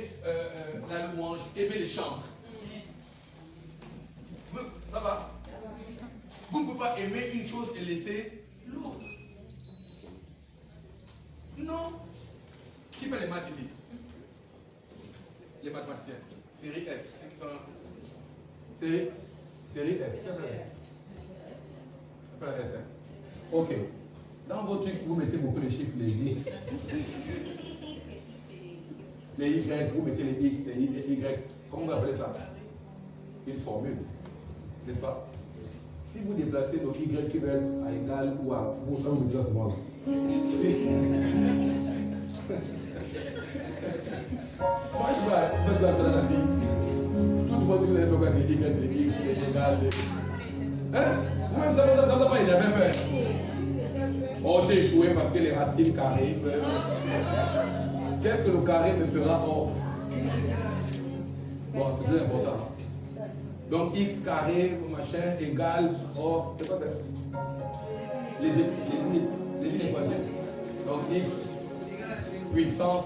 la louange, aimez les chants. Ça va? Vous ne pouvez pas aimer une chose et laisser l'autre. Non. Qui fait les maths ici? Les mathématiciens. Série S. Série S. Pas la S, hein? Ok. Dans vos trucs, vous mettez beaucoup de chiffres, les X. Les Y, vous mettez les X, les Y. Comment vous appelez ça? Une formule. N'est-ce pas? Si vous déplacez nos Y qui veulent être à égal ou à. Vous me dites ça moi. Moi, je vais faire ça dans la vie. Toute votre vie, vous allez faire avec les Y, les X, les égales. Hein? Vous-même, ça va pas, il a même fait. Oh, j'ai échoué parce que les racines carrées. Qu'est-ce que le carré me fera or? Bon, c'est très important. Donc, X carré, machin, égal, or, c'est quoi ça? Les inéquations. Donc, X, puissance,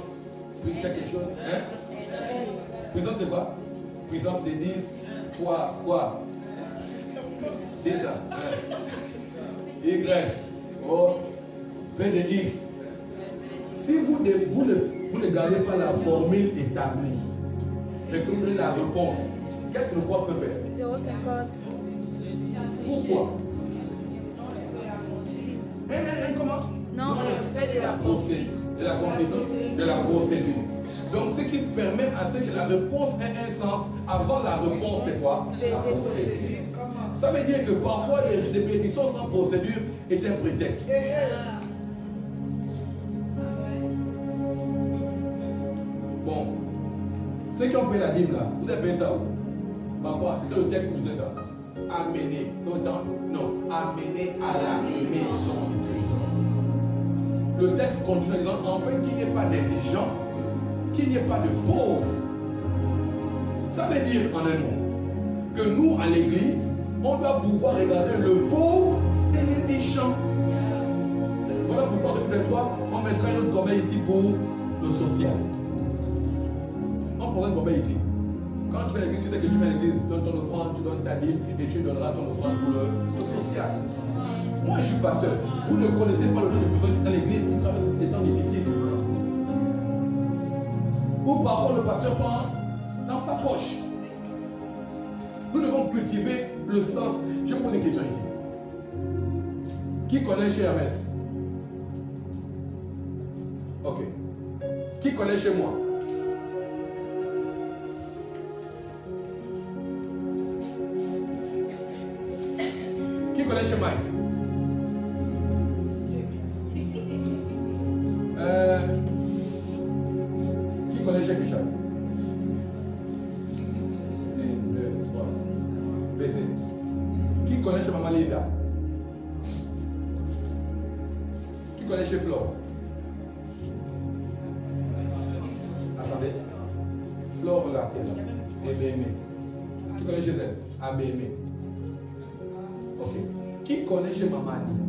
plus quelque chose. Hein? Puissance de quoi? Puissance de 10 fois quoi? 10 ans. Hein? Y, O, P de X. Si vous ne gardez pas la formule établie, mais que vous donnez la réponse, qu'est-ce que le roi peut faire? 0,50. Pourquoi? Si. Comment? Non, respect de la procédure. De la procédure. Donc, ce qui permet à ce que la réponse ait un sens, avant la réponse, c'est quoi? La procédure. Ça veut dire que parfois, les bénédictions sans procédure est un prétexte. Bon, ceux qui ont payé la dîme là, vous avez payé ça où? Par quoi? C'était le texte où vous ça. Amener. Non, amener à la maison du trésor. Le texte continue en disant, enfin qu'il n'y ait pas d'indigents, qu'il n'y ait pas de pauvres. Ça veut dire en un mot que nous, à l'église, on doit pouvoir regarder le pauvre et l'indigent. Voilà pourquoi depuis le toit, on mettra une autre corbeille ici pour le social. On prendra une corbeille ici. Quand tu fais l'église, tu sais que tu fais l'église, tu donnes ton offrande, tu donnes ta dîme et tu donneras ton offrande pour le social. Moi, je suis pasteur. Vous ne connaissez pas le genre de personnes dans l'église qui traversent des temps difficiles. Ou parfois le pasteur prend dans sa poche. Nous devons cultiver le sens. Je pose une question ici. Qui connaît chez Hermès? Ok. Qui connaît chez moi? Qui connaît chez Mike? Qui connaît chez Michel? 1, 2, 3. PC. Qui connaît chez Maman Linda? Qui connaît chez Flore? Attendez. Flore là, Aimé. Qui connaît chez elle? Aimé. Ok. Qui connaît chez Maman Annie?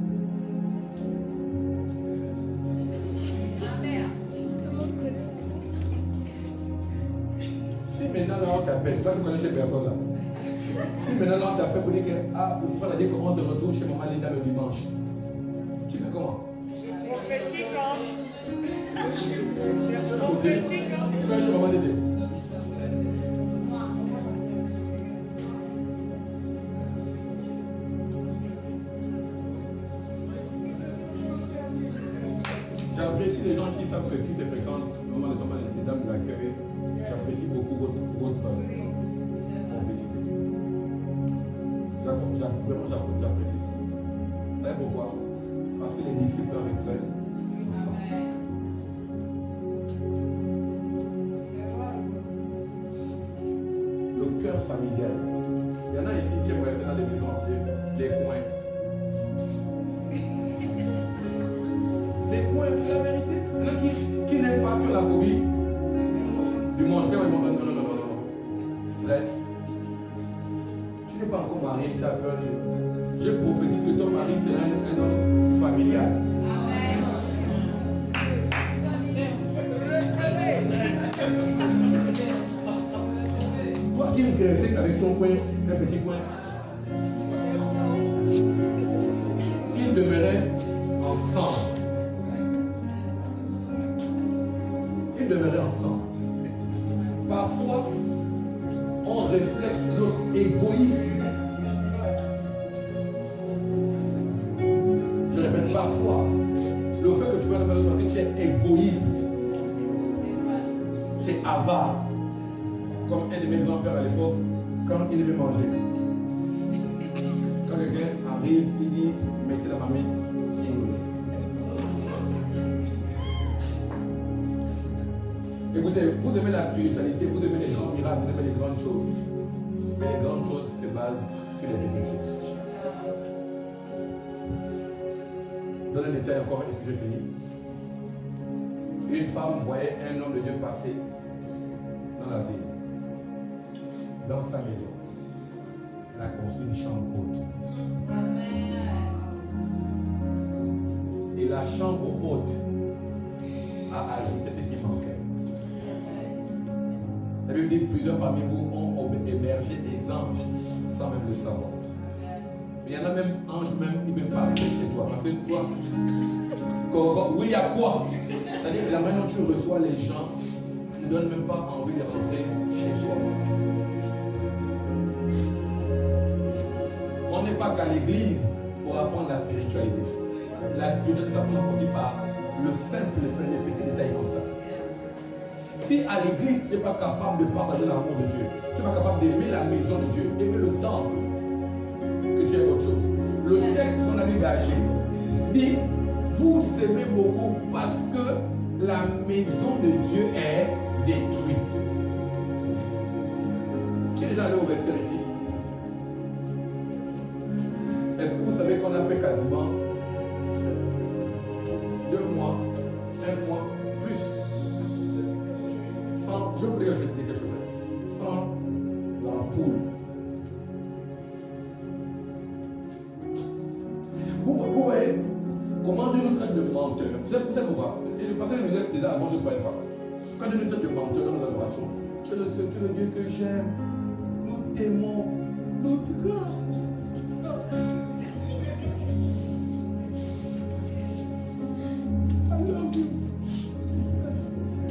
Si maintenant là on t'appelle, toi tu connais chez personne là. Si maintenant là on t'appelle pour dire que pour faire la dire qu'on se retrouve chez Maman Linda le dimanche, tu fais comment? Prophétique, hein? Tu connais chez Maman Linda? J'apprécie les gens qui savent ce qui se fréquentent, notamment les dames de l'accueil. J'apprécie beaucoup votre complicité. Vraiment, j'apprécie ça. Vous savez pourquoi? Parce que les disciples doivent rester ensemble. Le cœur familial. Il y en a ici qui aiment rester dans les maisons, les coins. Les coins, c'est la vérité. Il y en a qui n'aiment pas que la phobie du monde. Non. Stress. Tu n'es pas encore marié, tu as peur. Je prophétise que ton mari sera un homme familial. Amen. Toi qui me graissais avec ton coin, un petit coin, ils demeuraient ensemble. Ils demeuraient ensemble. Parfois, on reflète notre égoïsme. Je répète, parfois, le fait que tu vas dans la maison, tu es égoïste. Tu es avare. Comme un de mes grands-pères à l'époque, quand il aimait manger. Quand quelqu'un arrive, il dit, mettez la mamie, si vous voulez. Écoutez, vous aimez la spiritualité, vous aimez les grands miracles, vous aimez les grandes choses. Mais les grandes choses se basent sur les petites choses. Je donne un détail encore et puis je finis. Une femme voyait un homme de Dieu passer dans la ville. Dans sa maison. Elle a construit une chambre haute. Amen. Et la chambre haute a ajouté ce qui manquait. La Bible dit que plusieurs parmi vous ont hébergé des anges sans même le savoir. Mais il y en a même anges même qui ne veulent pas arriver chez toi. Parce que toi, oui, à quoi? C'est-à-dire que la manière dont tu reçois les gens ne donne même pas envie de rentrer chez toi. n'est pas qu'à l'église pour apprendre la spiritualité. La spiritualité s'apprend aussi par le simple fait des petits détails comme ça. Si à l'église, tu n'es pas capable de partager l'amour de Dieu, tu n'es pas capable d'aimer la maison de Dieu, aimer le temple, que tu aimes autre chose. Le texte qu'on a lu d'Agé dit, vous aimez beaucoup parce que la maison de Dieu est détruite. Qui est déjà allé au vestiaire ici? Est-ce que vous savez qu'on a fait quasiment 2 mois, 1 mois, plus, sans, je voulais ajouter quelque chose, sans l'ampoule. Vous voyez comment Dieu nous traite de menteurs. Vous savez pourquoi? Et le passage nous disait déjà avant, je ne croyais pas. Quand Dieu nous traite de menteurs dans nos adorations, tu es le Dieu que j'aime. Nous t'aimons. Nous t'aimons.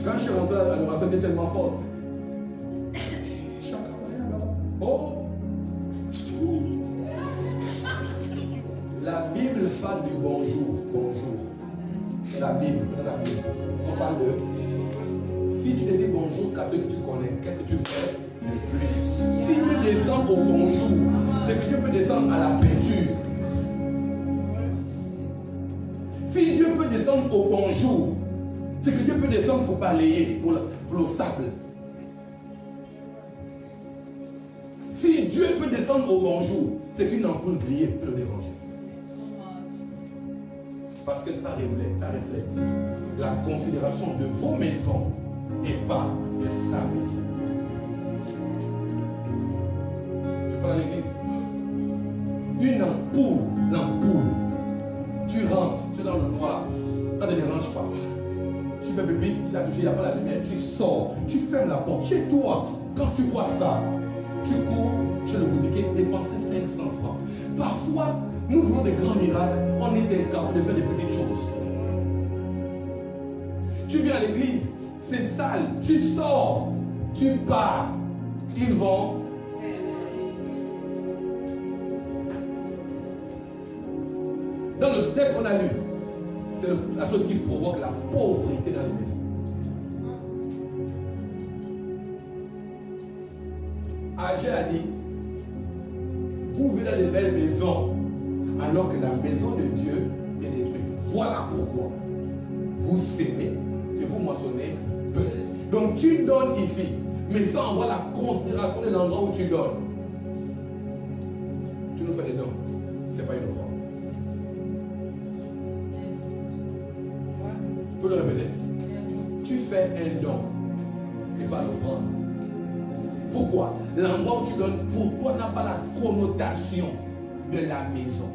Quand je suis rentré à l'adoration, elle était tellement forte. Oh! La Bible parle du bonjour. Bonjour. La Bible, c'est la Bible. On parle de si tu te dis bonjour qu'à ceux que tu connais, qu'est-ce que tu fais de plus? Si Dieu descend au bonjour, c'est que Dieu peut descendre à la peinture. Si Dieu peut descendre au bonjour, c'est que Dieu peut descendre pour balayer, pour le sable. Si Dieu peut descendre au bonjour, c'est qu'une ampoule grillée peut le déranger. Parce que ça reflète la considération de vos maisons et pas de sa maison. Je parle à l'église. Une l'ampoule, tu rentres, tu es dans le noir, ça ne te dérange pas. Tu fais bébé, tu as touché, il n'y a pas la lumière, tu sors, tu fermes la porte. Chez toi, quand tu vois ça, tu cours chez le boutiquier, dépenser 500 francs. Parfois, nous voulons des grands miracles, on est incapable de faire des petites choses. Tu viens à l'église, c'est sale, tu sors, tu pars, ils vont. Dans le texte qu'on a lu, c'est la chose qui provoque la pauvreté dans les maisons. Agé a dit, vous vivez dans des belles maisons, alors que la maison de Dieu est détruite. Voilà pourquoi vous s'aimez et vous mentionnez peu. Donc tu donnes ici, mais sans avoir la considération de l'endroit où tu donnes. Tu nous fais des dons, ce n'est pas une offrande. Je peux le répéter. Tu fais un don, ce n'est pas l'offrande. Pourquoi? L'endroit où tu donnes, pour toi, n'a pas la connotation de la maison.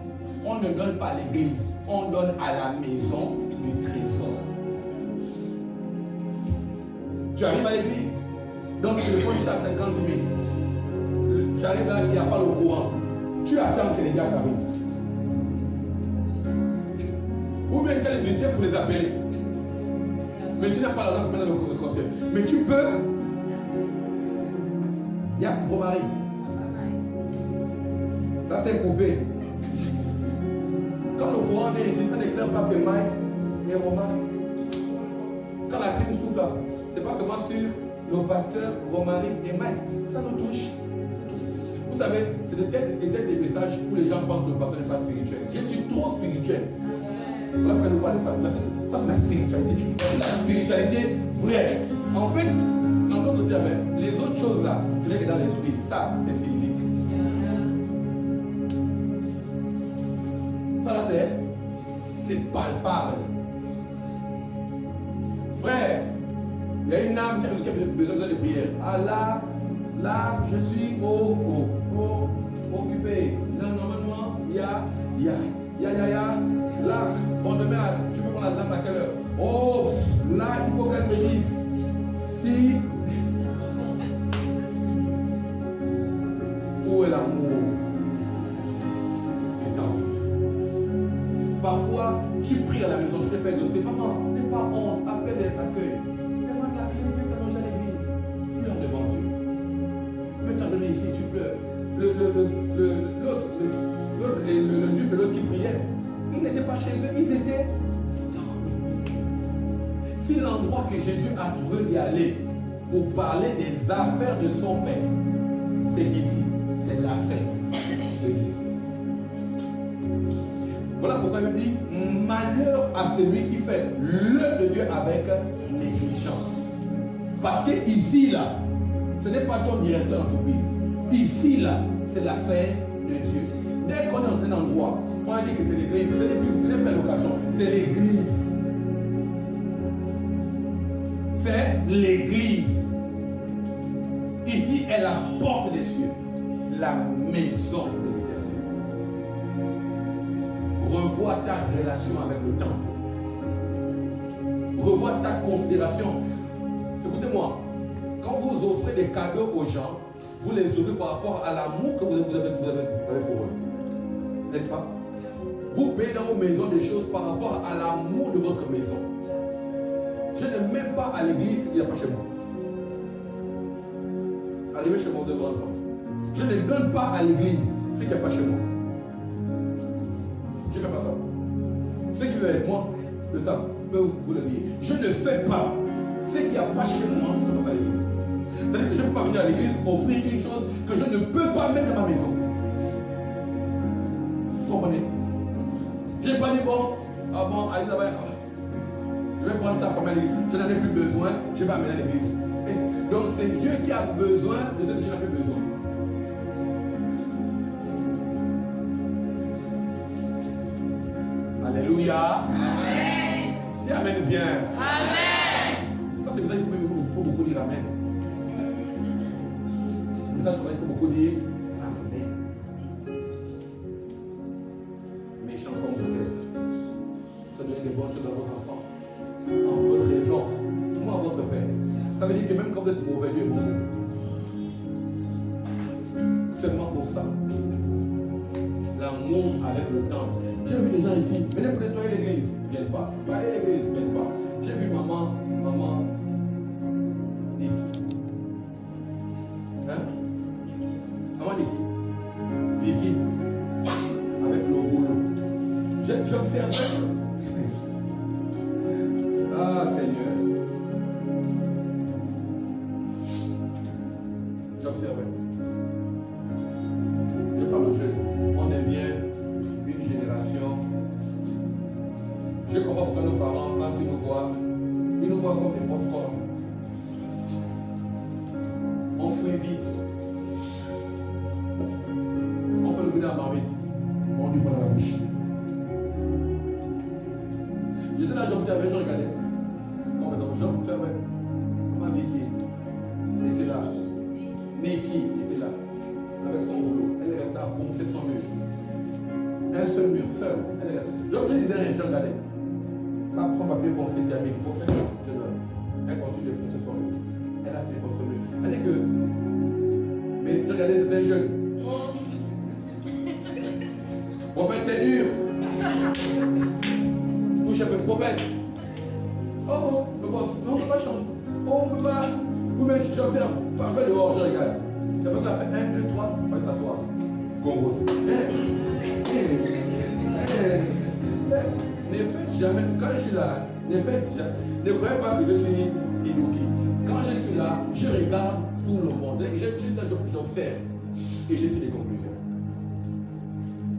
On ne donne pas à l'église, on donne à la maison du trésor. Tu arrives à l'église, donc tu le poses juste à 50 000. Tu arrives là, il n'y a pas le courant. Tu attends que les gars arrivent. Ou bien tu as les unités pour les appeler. Mais tu n'as pas l'argent pour mettre dans le compteur. Mais tu peux. Il y a Romaric. Ça c'est coupé. Quand le courant vient ici, ça n'éclaire pas que Mike et Romaric. Quand la clim souffle là, ce n'est pas seulement sur le pasteur Romaric et Mike. Ça nous touche. Vous savez, c'est peut-être des messages où les gens pensent que le pasteur n'est pas spirituel. Je suis trop spirituel. Là, quand nous parlons de ça, ça c'est la spiritualité. C'est la spiritualité vraie. En fait, en d'autres termes, les autres choses là, c'est que dans l'esprit, ça, c'est physique. Ça là, c'est palpable. Frère, il y a une âme qui a besoin de prière. Ah là, je suis occupé. Là, normalement, il y a. Là, bon, demain, tu peux prendre la lampe à quelle heure? Oh, là, il faut qu'elle me dise. Si. Où est l'amour? Parfois, tu pries à la maison, tu répètes aussi, maman, n'aie pas honte, appelle l'accueil. Demande la clé, viens te manger à l'église. Pleure devant Dieu. Mets ta journée ici, tu pleures. L'autre chez eux, ils étaient. Si l'endroit que Jésus a trouvé d'y aller pour parler des affaires de son Père, c'est qu'ici, c'est l'affaire de Dieu. Voilà pourquoi il dit malheur à celui qui fait l'œuvre de Dieu avec négligence. Parce que ici, là, ce n'est pas ton directeur d'entreprise. Ici, là, c'est l'affaire de Dieu. Dès qu'on est en un endroit, on a dit que c'est l'église, ce n'est pas l'occasion, c'est l'église. C'est l'église. Ici est la porte des cieux, la maison de l'Éternel. Revois ta relation avec le temple. Revois ta considération. Écoutez-moi, quand vous offrez des cadeaux aux gens, vous les offrez par rapport à l'amour que vous avez pour eux. N'est-ce pas? Vous payez dans vos maisons des choses par rapport à l'amour de votre maison. Je n'aime même pas à l'église ce qu'il n'y a pas chez moi. Arrivé chez moi, vous devez entendre. Je ne donne pas à l'église ce qu'il n'y a pas chez moi. Je ne fais pas ça. Ceux qui veulent avec moi le savent, peuvent vous le dire. Je ne fais pas ce qu'il n'y a pas chez moi à l'église. C'est-à-dire que je ne peux pas venir à l'église offrir une chose que je ne peux pas mettre dans ma maison. Vous comprenez? Je n'ai pas dit bon, allez là-bas. Je vais prendre ça comme l'église. Je n'en ai plus besoin, je vais amener à l'église. Donc c'est Dieu qui a besoin de ce que tu n'as plus besoin. Alléluia. Amen. Dis amen bien. Amen. Ça c'est pour ça qu'il faut beaucoup dire amen. Pour ça il faut beaucoup dire amen. Méchant comme vous êtes. Ça donne des bonnes choses à votre enfant. En bonne raison. Moi, votre Père. Ça veut dire que même quand vous êtes mauvais, Dieu est bon. Seulement pour ça. L'amour avec le temps. J'ai vu des gens ici. Venez pour nettoyer l'église. Ils ne viennent pas. Allez l'église. Ils ne viennent pas. J'ai vu maman. Nick. Hein? Maman Nick. Vicky. Avec le rouleau. J'observe. Ah Seigneur. J'observais. Je parle aux jeunes. On devient une génération. Je comprends pourquoi nos parents, quand ils nous voient comme des pop-corn. On fuit vite. On fait le bout de la marmite. On lui prend dans la bouche. J'étais là, j'observais, je regardais. J'observais. Ma Vicky était là. Nikki était là. Avec son rouleau. Elle est restée à poncer son mur. Un seul mur, seul. Elle est restée. Je ne disais rien, je regardais. Ça prend papier pour se terminer. Pour faire, je donne. Elle continue de poncer son mur. Elle a fini pour son mur. Elle dit que. Mais je regardais, c'était un jeune. Prophète, c'est dur. Touche un peu, prophète. Oh, le boss, non, on ne peut pas changer. Oh, on ne peut pas. Ou même, j'observe. Je vais dehors, je regarde. C'est parce qu'elle fait 1, 2, 3, on va s'asseoir. Gongos. Ne faites jamais, quand je suis là, ne croyez pas que je suis éduqué. Quand je suis là, je regarde tout le monde. J'observe et je tire des conclusions.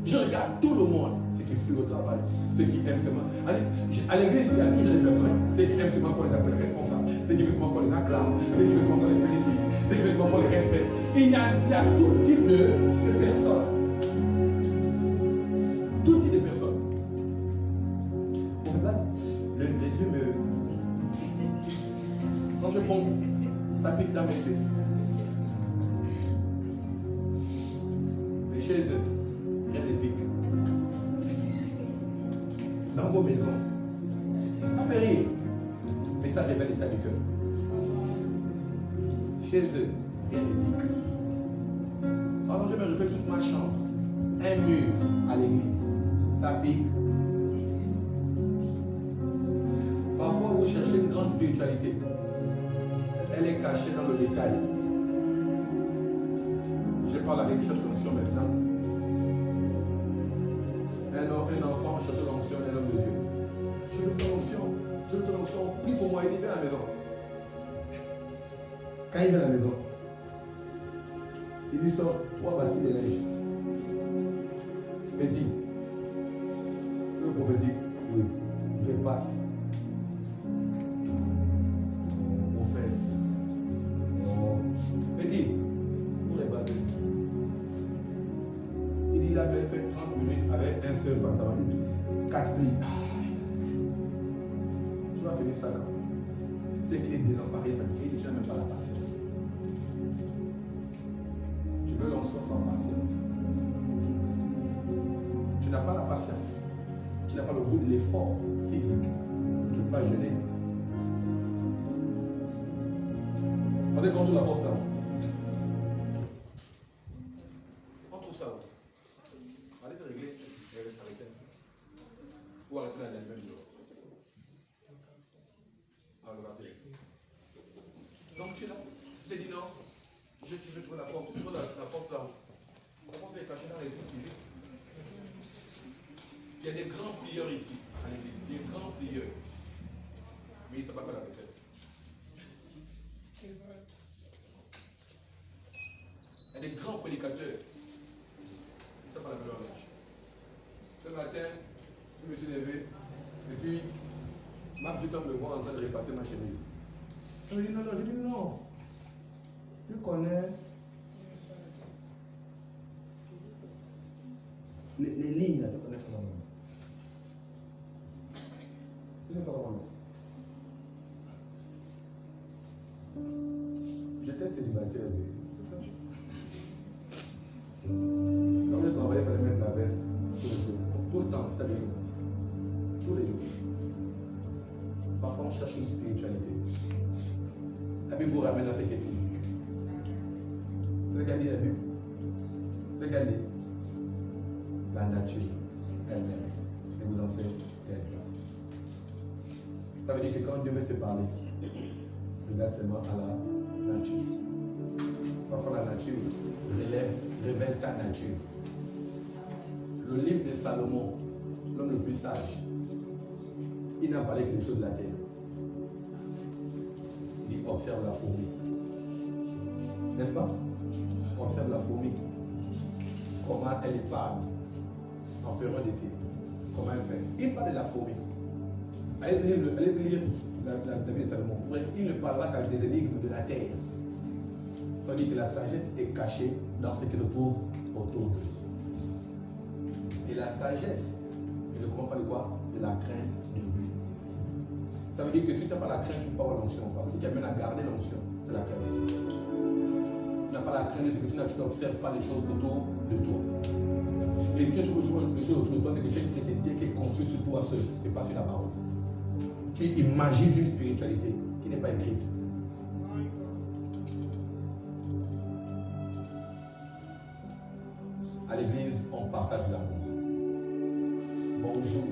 Je regarde tout le monde. Ceux qui fuient le travail, ceux qui aiment seulement. À l'église, il y a toujours des personnes. Ceux qui aiment seulement qu'on les appelle responsables. Ceux qui veulent seulement qu'on les acclame. Ceux qui veulent seulement qu'on les félicite. Ceux qui veulent seulement qu'on les respecte. Il y a tout type de personnes. Tout type de personnes. En fait, là, les yeux me. Quand je pense, ça pique dans mes yeux. Et chez eux, rien ne pique. Dans vos maisons, ça fait rire, mais ça révèle l'état du cœur. Chez eux, rien ne pique. Alors je me refais toute ma chambre, un mur à l'église, ça pique. Parfois vous cherchez une grande spiritualité, elle est cachée dans le détail. Je parle avec recherche connexion maintenant. Un enfant on cherchait l'onction d'un homme de Dieu. Je veux ton onction, je veux ton onction. Prie pour moi, il vient à la maison. Quand il vient à la maison, il lui sort 3 bassines de linge. Il dit, le prophétique, oui, je passe. Mon frère, non. Il dit, pour les bassines. Il dit, il avait fait 30 minutes avec un seul pantalon, 4 plis. Tu vas finir ça quand? Dès qu'il est désemparé, fatigué, tu n'as même pas la patience. Tu veux l'onction sans patience. Tu n'as pas la patience. Tu n'as pas le goût de l'effort physique. Tu ne peux pas jeûner. On est contre la force là. On trouve ça où? Allez te régler avec elle. Ou arrêter la même jour. Donc tu es là, je t'ai dit non, je veux trouver la force, tu trouves la force là. La force est cachée dans les yeux physiques. Il y a des grands prieurs ici, à l'église, des grands prieurs. Mais ils ne savent pas faire la vaisselle. Il y a des grands prédicateurs. Ils ne savent pas laver leur linge. Ce matin, je me suis levé, et puis ma petite me voit en train de repasser ma chemise. Je lui dis non, je dis non. Tu connais les lignes, tu connais ça normalement. Tu sais ça normalement. J'étais célibataire. Quand je travaillais, il fallait mettre la veste tous les jours. Tout le temps, tous les jours. Parfois, on cherche une spiritualité. La Bible vous ramène à ce qui est physique. C'est ce qu'a dit la Bible. C'est ce qu'a dit. La nature elle-même ne vous en fait qu'elle. Ça veut dire que quand Dieu veut te parler, regarde seulement à la nature. Parfois la nature révèle ta nature. Le livre de Salomon, l'homme le plus sage, il n'a parlé que des choses de la terre. Il dit observe la fourmi. N'est-ce pas? Observe la fourmi. Comment elle est parle en fureur d'été. Comment elle fait? Il parle de la fourmi. Allez-y lire la Bible de Salomon. Il ne parlera qu'avec des énigmes de la terre. Ça veut dire que la sagesse est cachée dans ce qui se trouve autour d'eux. Et la sagesse, je ne comprends pas de quoi? De la crainte de Dieu. Ça veut dire que si tu n'as pas la crainte, tu ne peux pas avoir l'onction. Parce que ce qui amène à garder l'onction, c'est la crainte de Dieu. Si tu n'as pas la crainte de ce que tu n'observes pas les choses autour de toi. Et ce que tu reçois les choses autour de toi, c'est que tu es une chrétienté qui est conçue sur toi seul et pas sur la parole. Tu imagines une spiritualité qui n'est pas écrite. À l'église, on partage l'amour. Bonjour.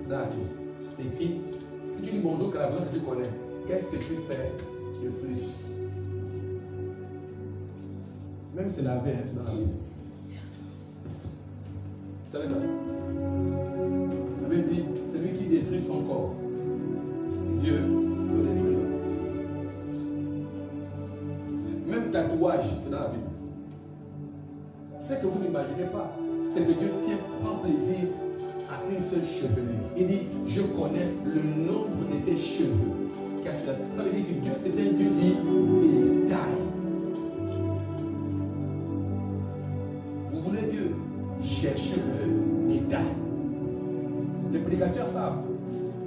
Dans la Bible, c'est écrit, si tu dis bonjour qu'à la personne que tu connais, qu'est-ce que tu fais de plus? Même c'est la veille, c'est dans la Bible. Vous savez ça? La Bible dit, celui qui détruit son corps, Dieu le détruira. Même tatouage, c'est dans la Bible. Ce que vous n'imaginez pas, c'est que Dieu prend plaisir à une seule chevelure. Il dit, je connais le nombre de tes cheveux. Ça veut dire que Dieu, c'est un Dieu qui détaille. Vous voulez Dieu? Cherchez le détail. Les prédicateurs savent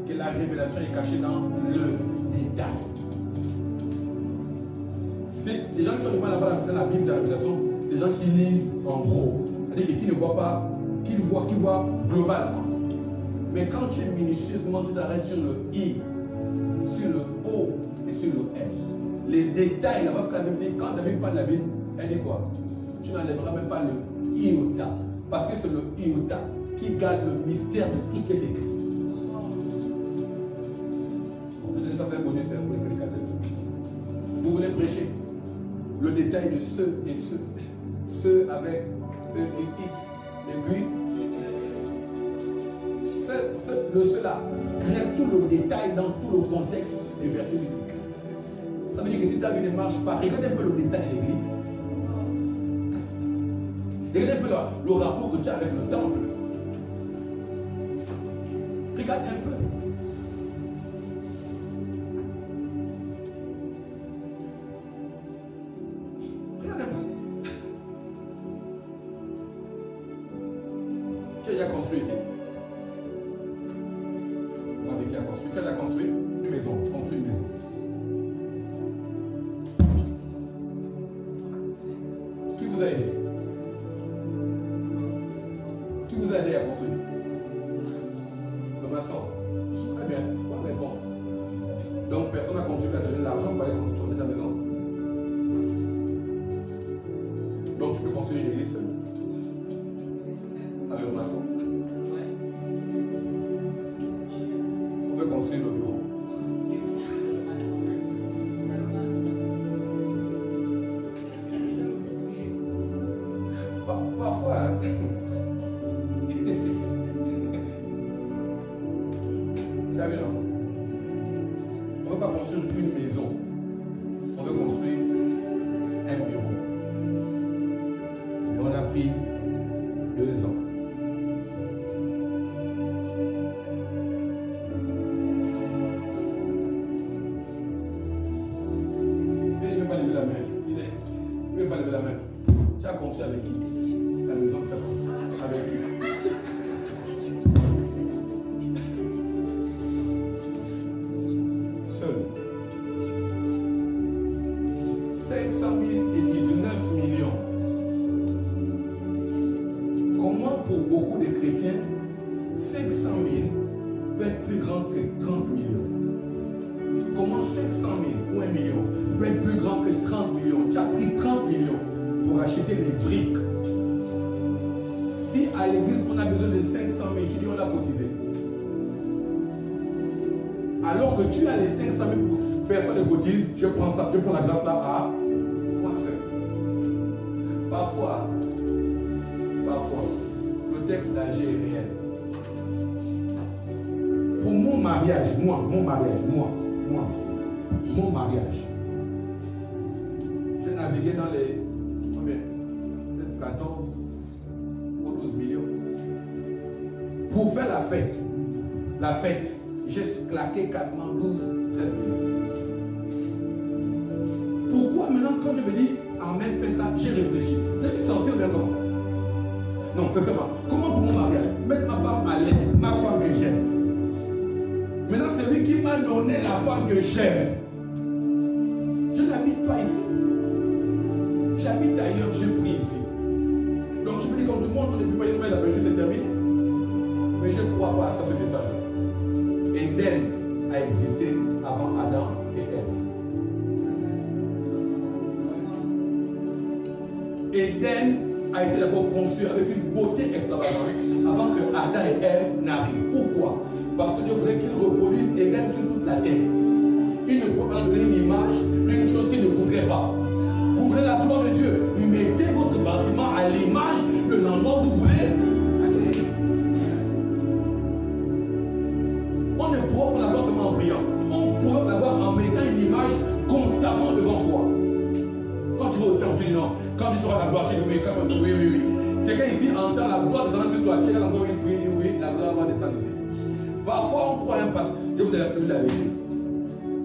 que la révélation est cachée dans le détail. Les gens qui ont du mal à voir la Bible de la révélation, c'est les gens qui lisent en gros. C'est-à-dire qui ne voient pas, qui voient globalement. Mais quand tu es minutieusement, tu t'arrêtes sur le I, sur le O et sur le F. Les détails, la Bible, quand la Bible parle de la Bible, elle dit quoi? Tu n'enlèveras même pas le iota. Parce que c'est le iota qui garde le mystère de tout ce qui est écrit. Ça fait un bonus pour les prédicateurs. Vous voulez prêcher le détail de ceux et ceux avec E et X, et puis cela. Regarde tout le détail dans tout le contexte des versets bibliques. Ça veut dire que si ta vie ne marche pas, regarde un peu le détail de l'église. Regarde un peu le rapport que tu as avec le temple. Regarde un peu. Regarde un peu. Qui a déjà construit ici? Qui a construit? Qui a construit une maison? Construit une maison. Qui vous a aidé? Qui vous a aidé à construire? Le maçon. Très bien. Bonne réponse. Donc personne n'a contribué à te donner de l'argent pour aller construire ta maison. Donc tu peux construire une église seule. Avec le maçon. On peut construire le bureau. Parfois, hein? Tu as vu, non? On ne veut pas construire une maison. On veut construire un bureau. Et on a pris 2 ans. Il ne veut pas lever la main. Il ne veut pas lever la main. Tu as confié avec qui? La maison que tu as confiée. Avec qui? Seul. 500 000 et 19 millions. Comment pour beaucoup de chrétiens, 500 000 peut être plus grand que 30 millions? Comment 500 000 ou 1 million peut être plus grand que 30 millions? Tu as pris 30 millions pour acheter les briques. Si à l'église on a besoin de 500 000, tu dis on a cotisé. Alors que tu as les 500 000, personne ne cotise, je prends ça, je prends la grâce là à moi seul. Parfois, le texte d'Agé est réel. Pour mon mariage, mon mariage, j'ai navigué dans les combien? Peut-être 14 ou 12 millions. Pour faire la fête, j'ai claqué quasiment 12, 13 millions. Pourquoi maintenant quand je me dis Amen, fais ça, j'ai réfléchi. Je suis censé ou bien comment? Non, c'est ça. Comment pour mon mariage? Mettre ma femme à l'aise, ma femme que j'aime. Maintenant, c'est lui qui m'a donné la femme que j'aime. Je n'habite pas ici. J'habite ailleurs, je prie ici. Donc je me dis comme tout le monde, on ne peut pas dire la pêche, c'est terminé. Mais je ne crois pas à ça, ce message-là. Éden a existé avant Adam et Ève. Éden a été d'abord conçu avec une beauté extravagante avant que Adam et Ève n'arrivent. Pourquoi? Parce que Dieu voulait qu'ils reproduisent Éden sur toute la terre. Il ne peut pas donner une image d'une chose qu'il ne voudrait pas. Vous voulez la gloire de Dieu, mettez votre bâtiment à l'image de l'endroit où vous voulez aller. On ne pourra pas l'avoir seulement en priant. On pourra l'avoir en mettant une image constamment devant soi. Quand tu vas au temple, tu dis non. Quand tu auras la gloire, tu dis oui, oui. Quelqu'un ici entend la gloire descendre sur toi, tu as encore une prière, oui, la gloire va descendre ici. Parfois, on croit un pasteur. Je vous ai la vérité.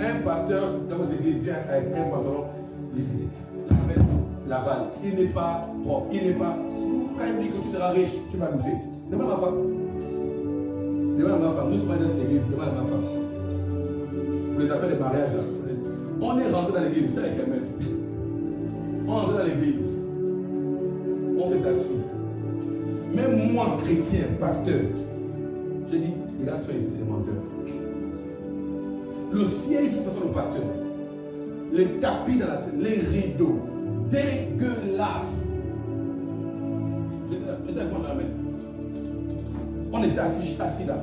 Un pasteur dans votre église vient avec un pantalon, l'église. La balle. Il n'est pas propre. Il n'est pas. Quand il dit que tu seras riche, tu vas goûter. Demande à ma femme. Demande à ma femme. Nous sommes pas dans cette église. Demande à ma femme. Pour les affaires de mariage, là. On est rentré dans l'église. J'étais avec Hermès. On est rentré dans l'église. On s'est assis. Même moi, chrétien, pasteur, j'ai dit, il a fait ici, c'est des menteurs. Le siège, c'est le pasteur. Les tapis dans la scène, les rideaux. Dégueulasse. J'étais avec moi dans la messe. On était assis là.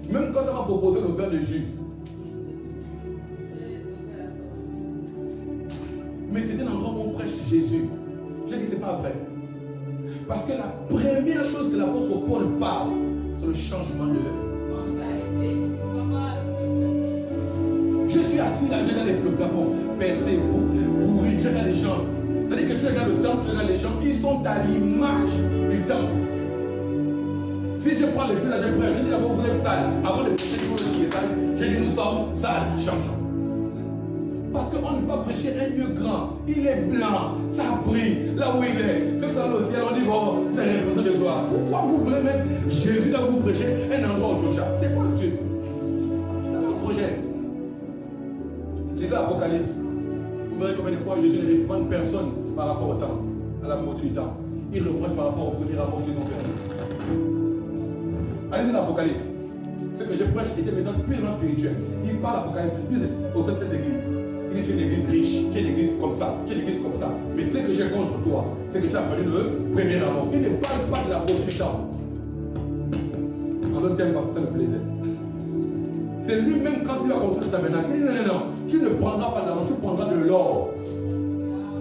Même quand on m'a proposé le verre de jus. Mais c'était un endroit où on prêche Jésus. J'ai dit c'est pas vrai. Parce que la première chose que l'apôtre Paul parle, c'est le changement de assis là, je regarde le plafond, percé, pourri, je regarde les gens. C'est-à-dire que tu regardes le temple, tu regardes les gens, ils sont à l'image du temple. Si je prends l'église à Jésus, je dis d'abord vous êtes sales. Avant de prêcher pour le qui est sale, je dis nous sommes sales, changeons. Parce qu'on ne peut pas prêcher un Dieu grand. Il est blanc, ça brille, là où il est. Ceux qui sont au ciel, on dit oh, c'est un représentant de gloire. Pourquoi vous voulez mettre Jésus là où vous prêchez un endroit au Joja? C'est quoi ce truc? C'est un projet. Lisez l'Apocalypse. Vous verrez combien de fois Jésus ne répond personne par rapport au temps, à la moitié du temps. Il reproche par rapport au premier rapport qu'ils ont fait. Allez dans l'Apocalypse. Ce que je prêche était une message purement spirituelle. Il parle d'Apocalypse au sein de cette église. Il dit c'est une église riche, tu es une église comme ça, tu es une église comme ça. Mais ce que j'ai contre toi, c'est que tu as perdu le premier amour. Il ne parle pas de la prostitution. En d'autres termes, parce que ça me plaisait. C'est lui-même quand il a construit le tabernacle. Il dit non, tu ne prendras pas d'argent, tu prendras de l'or.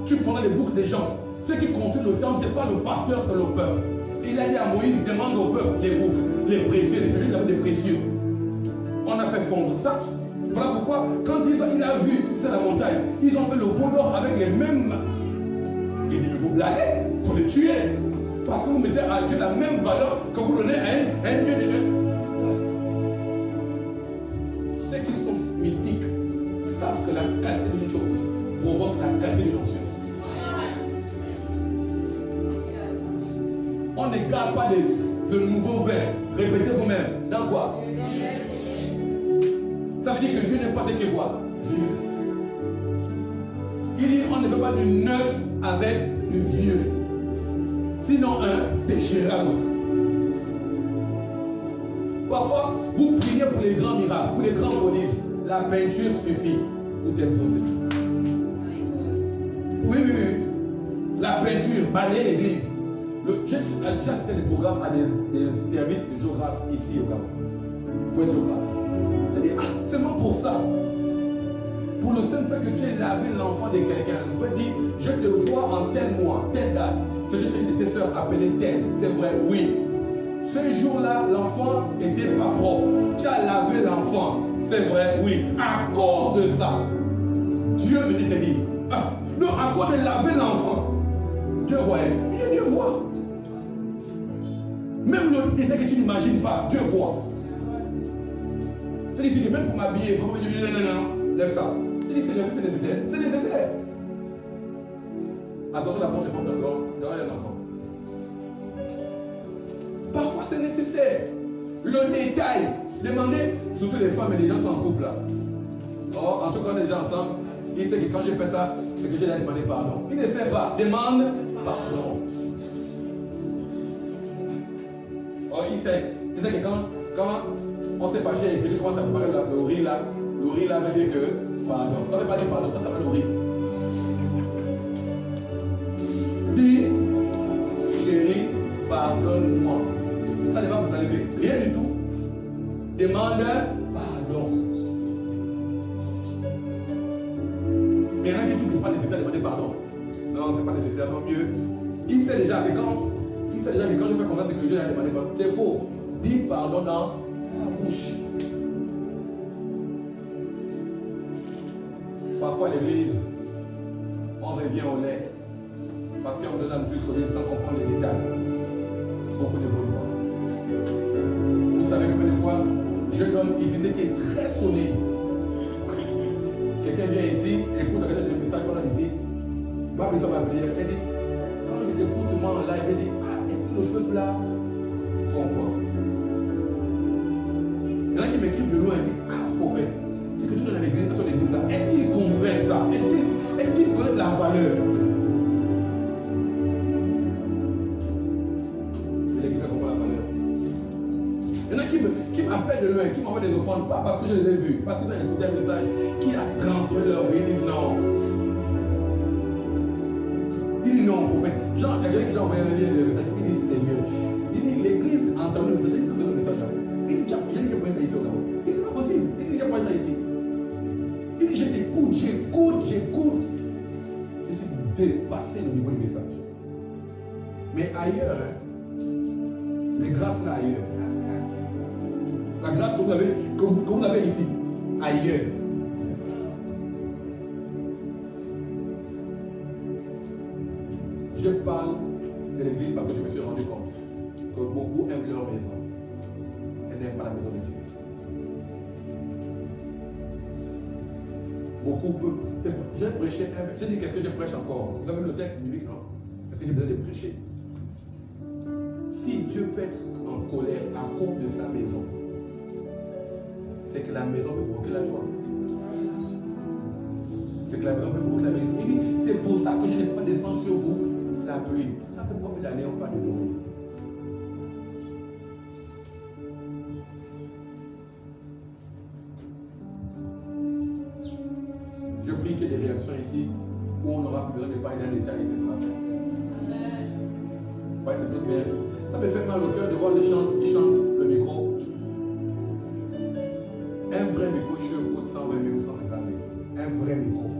Tu prendras les boucles des gens. Ce qui construit le temple, ce n'est pas le pasteur, c'est le peuple. Il a dit à Moïse, demande au peuple les boucles, les précieux, les bijoux avec des précieux. On a fait fondre ça. Voilà pourquoi, quand il a vu, c'est la montagne, ils ont fait le veau d'or avec les mêmes. Il dit, vous blaguez, il faut les tuer. Parce que vous mettez à Dieu la même valeur que vous donnez à un Dieu divin. Ceux qui sont mystiques savent que la qualité d'une chose provoque la qualité d'une onction. On ne garde pas de nouveaux vins. Répétez vous-même. Dans quoi? Ça veut dire que Dieu n'est pas ce qu'il voit. Vieux. Il dit on ne fait pas du neuf avec du vieux. Sinon un déchirera l'autre. Parfois, vous priez pour les grands miracles, pour les grands prodiges. La peinture suffit pour t'exaucer. Oui. La peinture, balayer l'église. J'ai déjà fait des programmes à des services de Dieu grâce ici au Gabon. Pour être Dieu grâce. C'est-à-dire, seulement pour ça. Pour le simple fait que tu aies lavé l'enfant de quelqu'un. Vous pouvez dire, je te vois en tel mois, telle date. Tu dis, une de tes soeurs appelée telle. C'est vrai, oui. Ce jour-là, l'enfant n'était pas propre. Tu as lavé l'enfant. C'est vrai, oui. À cause de ça, Dieu me dit de dire. Non, à cause de laver l'enfant, Dieu voyait. Dieu voit. Même le détail que tu n'imagines pas, Dieu voit. C'est-à-dire que même pour m'habiller, pour me dire non, lève ça. C'est-à-dire c'est nécessaire. C'est nécessaire. Attention, la porte est forte encore. Derrière, il y a un enfant. Parfois, c'est nécessaire. Le détail. Demandez, surtout les femmes et les gens qui sont en couple là. Oh, en tout cas, on est déjà ensemble. Il sait que quand j'ai fait ça, c'est que j'ai demandé pardon. Il ne sait pas. Demande pardon. Oh, il sait. Il sait que quand on s'est fâché et que je commence à préparer le riz là veut dire que pardon. Quand on ne pas dire pardon, ça s'appelle le riz. Dis, chérie, pardonne-moi. Ça ne va pas vous enlever rien du tout. Demande pardon. Mais rien du tout qui n'est pas nécessaire de demander pardon. Non, c'est pas nécessaire, non mieux. Il sait déjà que quand je fais comme ça, c'est que Dieu a demandé pardon. C'est faux. Dis pardon dans la bouche. Parfois à l'église, on revient au lait. Parce qu'on donne un juste sans comprendre les détails. Beaucoup de volumes. Vous savez combien de fois je donne ici ce qui est très solide. Quelqu'un vient ici, écoute le message qu'on a ici. Pas besoin de m'appeler. Elle dit, quand je t'écoute moi en live, elle dit, est-ce que le peuple là comprend? Il y en a qui m'écrivent de loin, ils disent, prophète, c'est que tu donnes à l'église, à ton église là, est-ce qu'ils comprennent ça? Est-ce qu'ils connaissent la valeur? Qui m'appellent de loin, qui m'envoient des offrandes, pas parce que je les ai vus, parce qu'ils ont écouté un message qui a transformé leur vie. Ils disent non. Ils disent non, prophète. Genre, il y a quelqu'un qui a envoyé un lien de message, il dit Seigneur. Il dit l'église entend le message, il entend le message. Il dit, j'ai dit, j'ai pas ça ici au Gabon. Il dit, c'est pas possible. Il dit, j'ai pas ça ici. Il dit, je t'écoute, j'écoute. Je suis dépassé au niveau du message. Mais ailleurs, les grâces là ailleurs. La grâce que vous avez ici, ailleurs. Je parle de l'église parce que je me suis rendu compte que beaucoup aiment leur maison et n'aiment pas la maison de Dieu. Beaucoup peuvent. J'ai prêché, j'ai dit qu'est-ce que je prêche encore? Vous avez le texte biblique, non? Est-ce que j'ai besoin de prêcher? Si Dieu peut être en colère à cause de sa maison, c'est que la maison peut provoquer la joie. C'est que la maison peut provoquer la maison. Il dit, c'est pour ça que je n'ai pas descendu sur vous la pluie. Ça fait combien d'années on parle de l'eau ici? Je prie qu'il y ait des réactions ici où on n'aura plus besoin de parler d'un détail ici ce matin. Ouais, c'est peut-être bien. Ça me fait mal au cœur de voir des chants qui chantent le micro. Un vrai micro sur coûte 120 000 ou 150 000. Un vrai micro.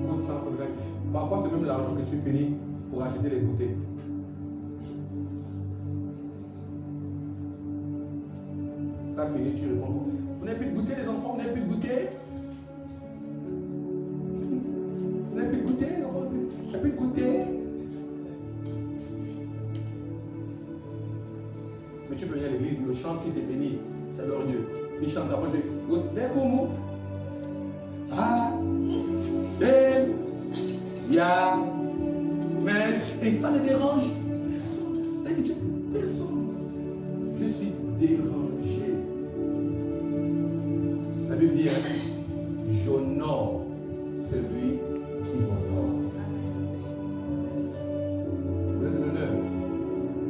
Coûte 150 000. Parfois, c'est même l'argent que tu finis pour acheter les bouteilles. Ça finit, tu réponds. Vous n'avez plus de goûter, les enfants? Vous n'avez plus de goûter? Vous n'avez plus de goûter, les enfants? Vous n'avez plus de goûter? Mais tu peux venir à l'église, le chant qui t'est béni, c'est leur Dieu. Il chante après, tu dis, Alléluia. Mais et ça les dérange. Personne. Je suis dérangé. La Bible dit, j'honore celui qui m'honore. Vous êtes de l'honneur,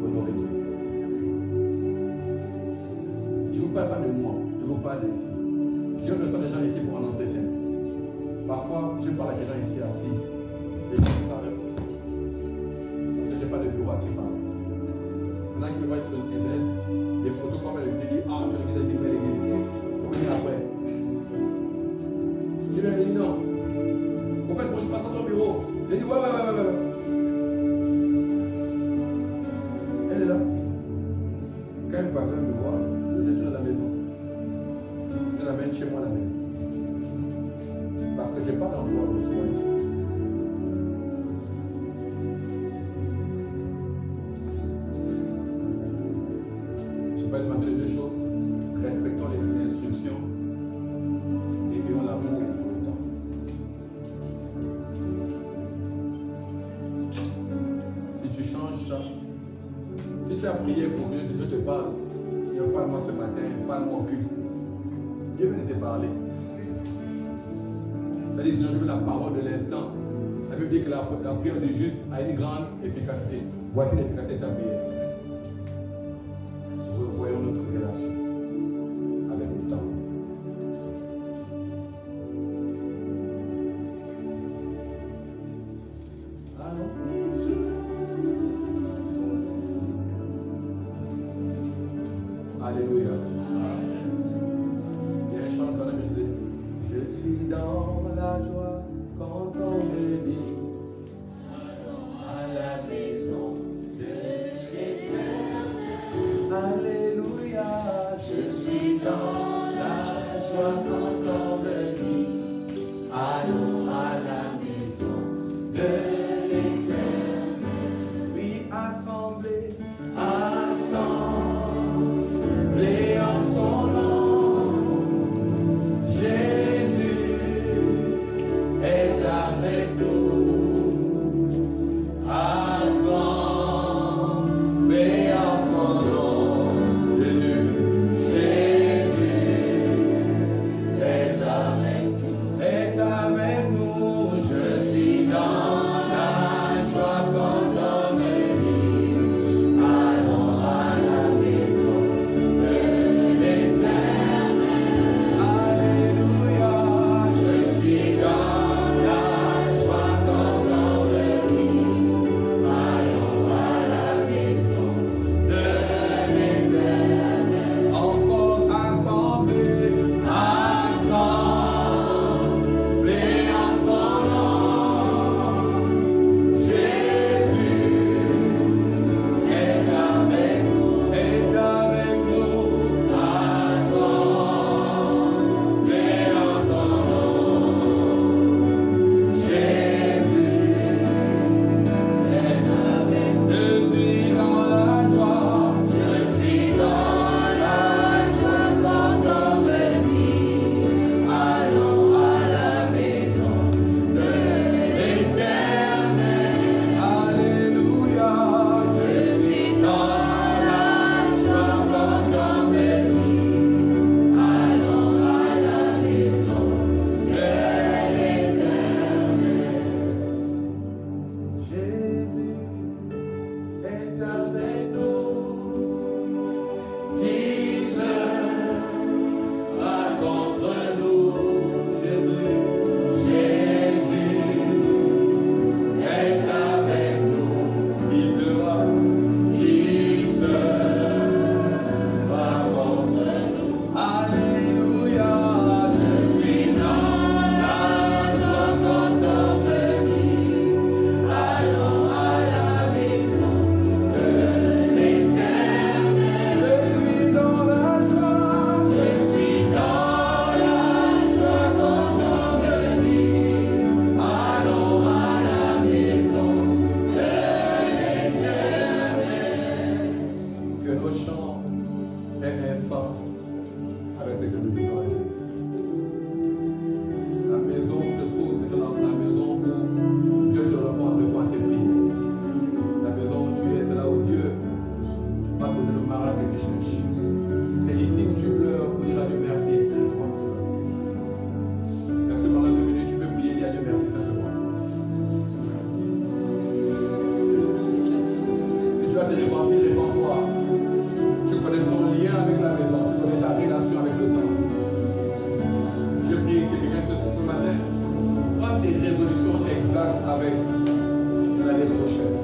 honorez Dieu. Je ne vous parle pas de moi, je vous parle d'ici. Je reçois des gens ici pour un entretien. Parfois, je parle avec des gens ici assis. Les gens qui traversent ici. Parce que je n'ai pas de bureau à qui parler. Maintenant qui me voient sur Internet, les photos comme elle me dit, ah, tu as l'église, tu as l'église. Il faut venir après. Tu viens, il dit non. En fait, moi je passe dans ton bureau. Il dit, ouais. Elle est là. Quand elle passe dans le bureau, je détourne à la maison. Je l'amène chez moi à la maison. Parce que je n'ai pas d'endroit où je sois ici. Je peux demander les deux choses. Respectons les instructions et ayons l'amour pour le temps. Si tu changes ça, si tu as prié pour que Dieu te parle, Seigneur, parle-moi ce matin, parle-moi au culte. Dieu vient de te parler. C'est-à-dire, Seigneur, je veux la parole de l'instant. La Bible dit que la prière du juste a une grande efficacité. Voici l'efficacité de ta prière. Revoyons notre relation avec le temps. Alléluia. Il y a un chant dans la musique. Je suis dans la joie quand on me dit à la maison de l'Éternel. Alléluia. Je suis dans la joie quand on me dit allons à la maison de l'Éternel. Oui, assemblés en son nom. Jésus est avec nous. Assemblés en son nom. Jésus est un sens avec ce que nous vivons à Dieu. La maison où tu te trouves, c'est la maison où Dieu te répond de quoi tes prières. La maison où tu es, c'est là où Dieu va te donner le mariage que tu cherches. C'est ici où tu pleures pour dire à Dieu merci et puis pourquoi tu pleures. Est-ce que pendant 2 minutes tu peux prier et dire à Dieu merci simplement? Si tu vas te repentir, réponds-toi. Tu connais ton lien avec la maison, tu connais ta relation avec le temps. Je prie que quelqu'un ce matin prends tes résolutions exactes avec l'année prochaine.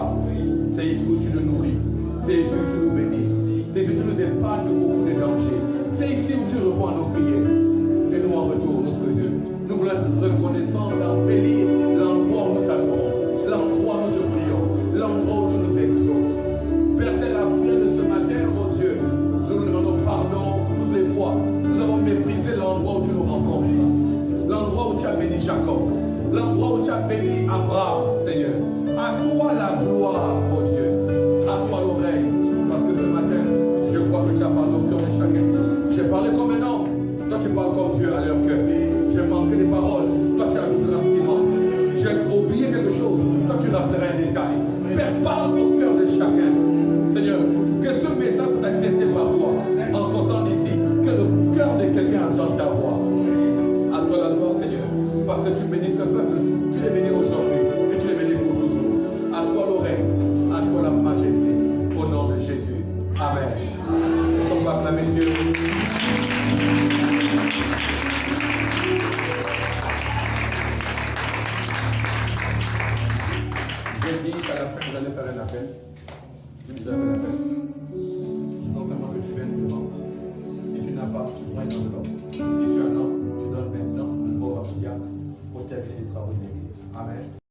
reçois. C'est ici où tu nous nourris. C'est ici où tu nous bénis. C'est ici où tu nous épargnes de beaucoup de dangers. C'est ici où tu réponds à nos prières. Et nous en retour, notre Dieu. Nous voulons être reconnaissants d'embellir l'endroit où nous t'adorons, l'endroit où nous te prions, l'endroit où tu nous exauces. Père, c'est la prière de ce matin, oh Dieu. Nous nous demandons pardon toutes les fois. Nous avons méprisé l'endroit où tu nous rencontres. L'endroit où tu as béni Jacob. L'endroit où tu as béni Abraham, Seigneur. À toi la gloire, oh Dieu. À toi l'oreille. Parce que ce matin, je crois que tu as parlé au cœur de chacun. J'ai parlé comme un homme. Toi, tu parles comme Dieu à leur cœur. J'ai manqué des paroles. Toi, tu ajouteras ce qui manque. J'ai oublié quelque chose. Toi, tu rappelleras un détail. Père, parle au cœur de chacun. Seigneur, que ce message soit attesté par toi. En sortant d'ici, que le cœur de quelqu'un entende ta voix. À toi la gloire, Seigneur. Parce que tu bénis ce peuple. Tu les bénis aujourd'hui. Et tu les bénis pour toujours. À toi l'oreille. À toi la majesté. Au nom de Jésus. Amen. On va acclamer Dieu. J'ai dit qu'à la fin, vous allez faire un appel. J'ai déjà fait l'appel.